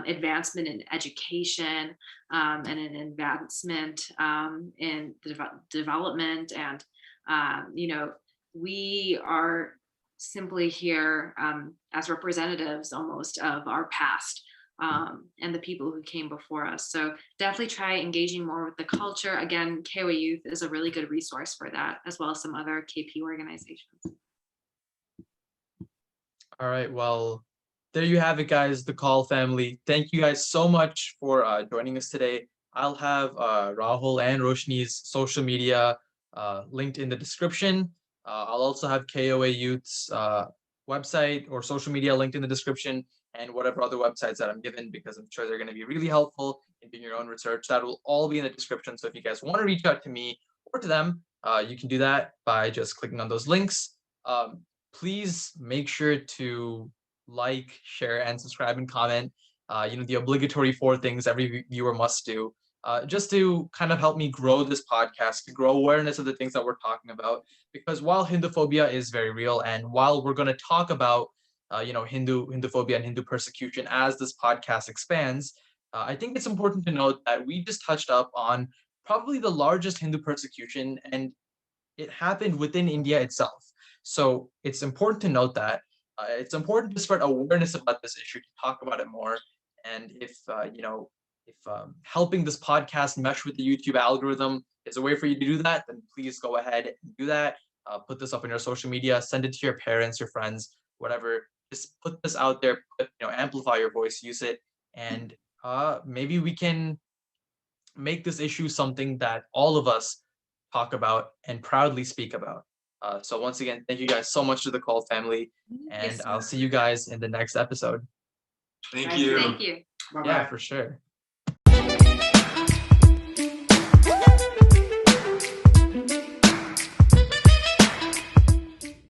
advancement in education, and an advancement in the development. And we are simply here as representatives almost of our past, and the people who came before us. So definitely try engaging more with the culture. Again, KOA Youth is a really good resource for that, as well as some other KP organizations. All right, well, there you have it, guys, the Koul family. Thank you guys so much for joining us today. I'll have Rahul and Roshni's social media linked in the description. I'll also have KOA Youth's website or social media linked in the description, and whatever other websites that I'm given, because I'm sure they're going to be really helpful in doing your own research. That will all be in the description. So if you guys want to reach out to me or to them, you can do that by just clicking on those links. Please make sure to like, share, and subscribe and comment. The obligatory 4 things every viewer must do, just to kind of help me grow this podcast, to grow awareness of the things that we're talking about. Because while Hinduphobia is very real, and while we're going to talk about Hinduphobia and Hindu persecution as this podcast expands, I think it's important to note that we just touched up on probably the largest Hindu persecution, and it happened within India itself. So it's important to note that it's important to spread awareness about this issue, to talk about it more. And if helping this podcast mesh with the YouTube algorithm is a way for you to do that, then please go ahead and do that. Put this up on your social media, send it to your parents, your friends, whatever. Just put this out there. Amplify your voice, use it, and maybe we can make this issue something that all of us talk about and proudly speak about. So once again, thank you guys so much to the Koul family, and Yes, I'll see you guys in the next episode. Thank Thank you. you. thank you. Bye-bye. Yeah, for sure.